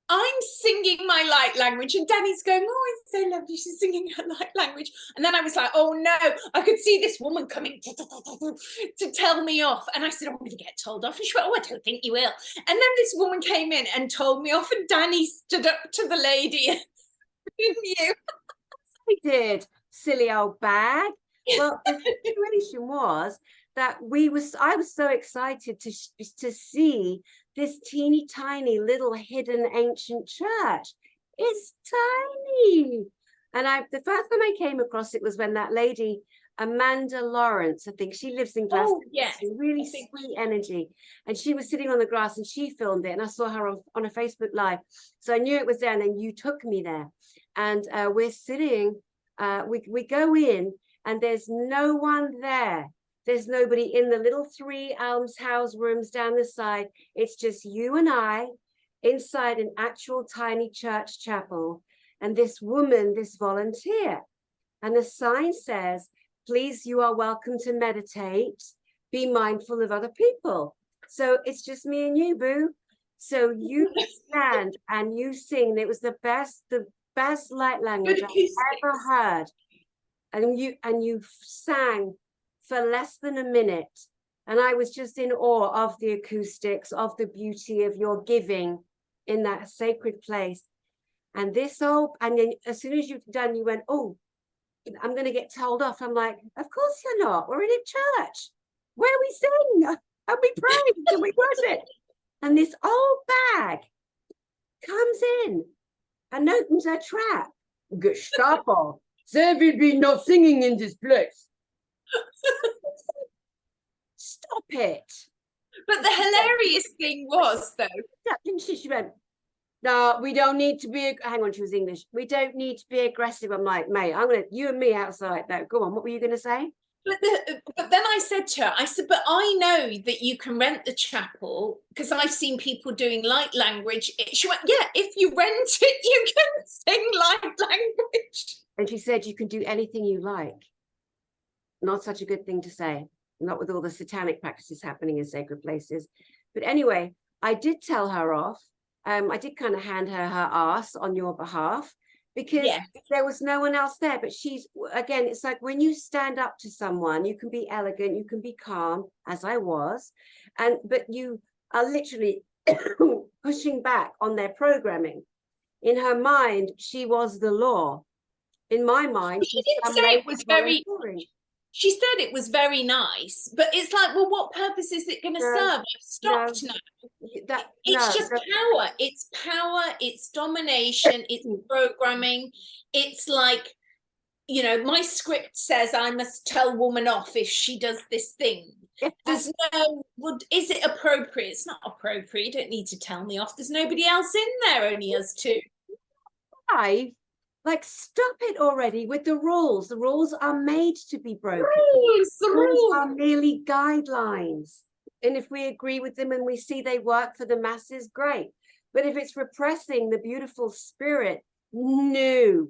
I'm singing my light language, and Dani's going, oh, it's so lovely, she's singing her light language. And then I was like, oh no, I could see this woman coming to tell me off. And I said, I'm going to get told off. And she went, oh, I don't think you will. And then this woman came in and told me off, and Dani stood up to the lady. Didn't you? I did, silly old bag. Well, the situation was that I was so excited to see this teeny tiny little hidden ancient church. It's tiny. And the first time I came across it was when that lady, Amanda Lawrence, I think she lives in Glastonbury. Oh, yes. Really sweet energy. And she was sitting on the grass and she filmed it. And I saw her on a Facebook Live. So I knew it was there. And then you took me there. And we're sitting, we go in and there's no one there. There's nobody in the little 3 almshouse rooms down the side. It's just you and I inside an actual tiny church chapel. And this woman, this volunteer. And the sign says, please, you are welcome to meditate. Be mindful of other people. So it's just me and you, boo. So you stand and you sing. It was the best light language I've ever heard. And you sang for less than a minute, And I was just in awe of the acoustics, of the beauty of your giving in that sacred place. And and then as soon as you've done, you went, oh, I'm going to get told off. I'm like, of course you're not. We're in a church where we sing and we praise and we worship. And this old bag comes in and opens a trap. Gestapo. There will be no singing in this place. Stop it. But the hilarious thing was, though. She went, no, we don't need to be, hang on, she was English. We don't need to be aggressive. I'm like, mate, you and me outside though. Go on, what were you going to say? But then I said to her, I said, but I know that you can rent the chapel because I've seen people doing light language. She went, yeah, if you rent it, you can sing light language. And she said, you can do anything you like. Not such a good thing to say. Not with all the satanic practices happening in sacred places. But anyway, I did tell her off. I did kind of hand her ass on your behalf because there was no one else there. But again, it's like when you stand up to someone, you can be elegant, you can be calm, as I was, but you are literally pushing back on their programming. In her mind, she was the law. In my mind, she did say it was very. She said it was very nice, but it's like, well, what purpose is it going to serve? I've stopped now. It's just power. It's power. It's domination. It's programming. It's like, you know, my script says I must tell woman off if she does this thing. There's no, well, is it appropriate? It's not appropriate. You don't need to tell me off. There's nobody else in there, only us two. Like, stop it already with the rules. The rules are made to be broken. The rules are merely guidelines. And if we agree with them and we see they work for the masses, great. But if it's repressing the beautiful spirit, no.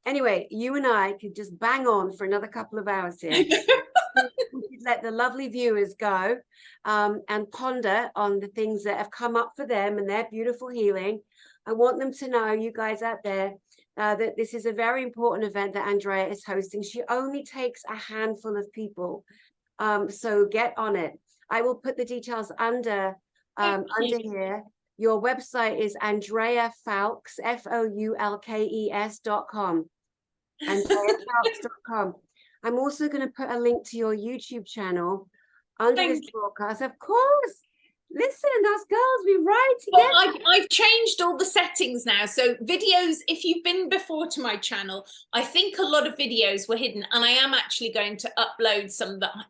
Anyway, you and I could just bang on for another couple of hours here. We could let the lovely viewers go and ponder on the things that have come up for them and their beautiful healing. I want them to know, you guys out there, that this is a very important event that Andrea is hosting. She only takes a handful of people. So get on it. I will put the details under here. Your website is Andrea Foulkes, FOULKES.com. AndreaFoulkes.com. I'm also going to put a link to your YouTube channel under this broadcast. Of course. Listen, us girls, we ride together. Well, I've changed all the settings now. So videos, if you've been before to my channel, I think a lot of videos were hidden, and I am actually going to upload some that I'm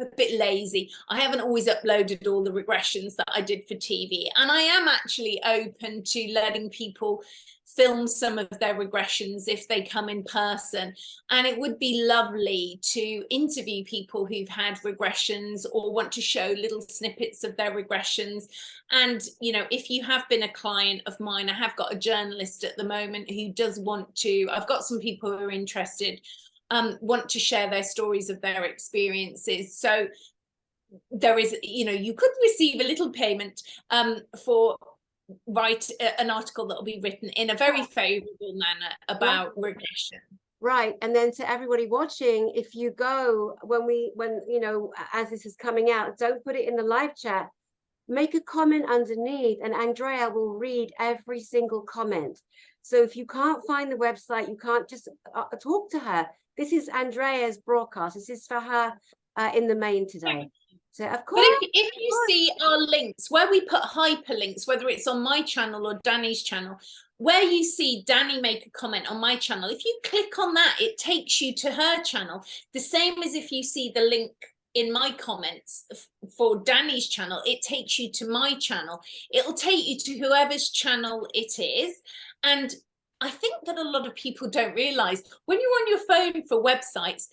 a bit lazy. I haven't always uploaded all the regressions that I did for TV, and I am actually open to letting people film some of their regressions if they come in person. And it would be lovely to interview people who've had regressions or want to show little snippets of their regressions. And, you know, if you have been a client of mine, I have got a journalist at the moment who does want to, I've got some people who are interested, want to share their stories of their experiences. So there is, you know, you could receive a little payment for write an article that will be written in a very favorable manner about regression. Right. And then to everybody watching, if you go, when you know, as this is coming out, don't put it in the live chat, make a comment underneath and Andrea will read every single comment. So if you can't find the website, you can't just talk to her. This is Andrea's broadcast. This is for her in the main today. So of course, but if you see our links where we put hyperlinks, whether it's on my channel or Dani's channel, where you see Dani make a comment on my channel, if you click on that, it takes you to her channel. The same as if you see the link in my comments for Dani's channel, it takes you to my channel. It'll take you to whoever's channel it is. And I think that a lot of people don't realize when you're on your phone for websites,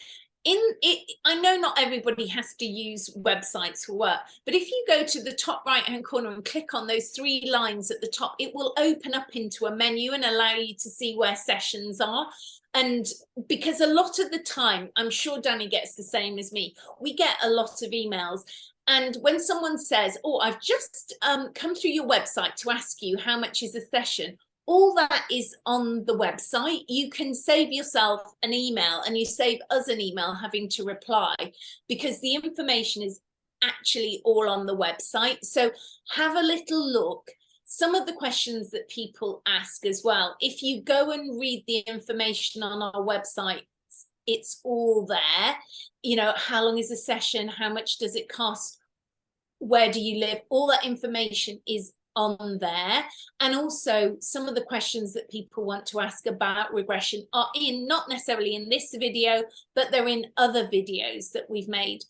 I know not everybody has to use websites for work, but if you go to the top right hand corner and click on those 3 lines at the top, it will open up into a menu and allow you to see where sessions are. And because a lot of the time, I'm sure Dani gets the same as me, we get a lot of emails. And when someone says, oh, I've just come through your website to ask you how much is a session, all that is on the website. You can save yourself an email, and you save us an email having to reply, because the information is actually all on the website. So have a little look. Some of the questions that people ask as well, if you go and read the information on our website, it's all there. You know, how long is a session? How much does it cost? Where do you live? All that information is on there. And also some of the questions that people want to ask about regression are not necessarily in this video, but they're in other videos that we've made.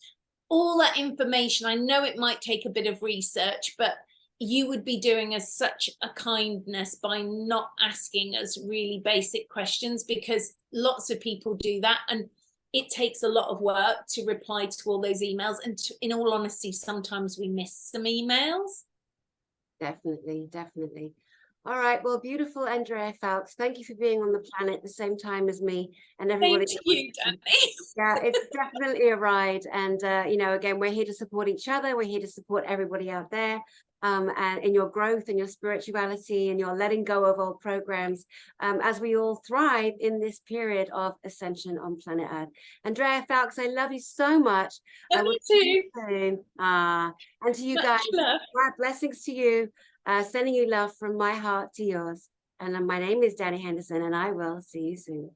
All that information, I know it might take a bit of research, but you would be doing us such a kindness by not asking us really basic questions, because lots of people do that, and it takes a lot of work to reply to all those emails. And in all honesty, sometimes we miss some emails. Definitely. All right, well, beautiful Andrea Foulkes, thank you for being on the planet at the same time as me and everybody. Thank you, Dani. Yeah, it's definitely a ride. And, you know, again, we're here to support each other. We're here to support everybody out there, and in your growth and your spirituality and your letting go of old programs, as we all thrive in this period of ascension on planet Earth. Andrea Foulkes, I love you so much. I will see you soon. And to you guys, blessings to you. Sending you love from my heart to yours. And my name is Dani Henderson, and I will see you soon.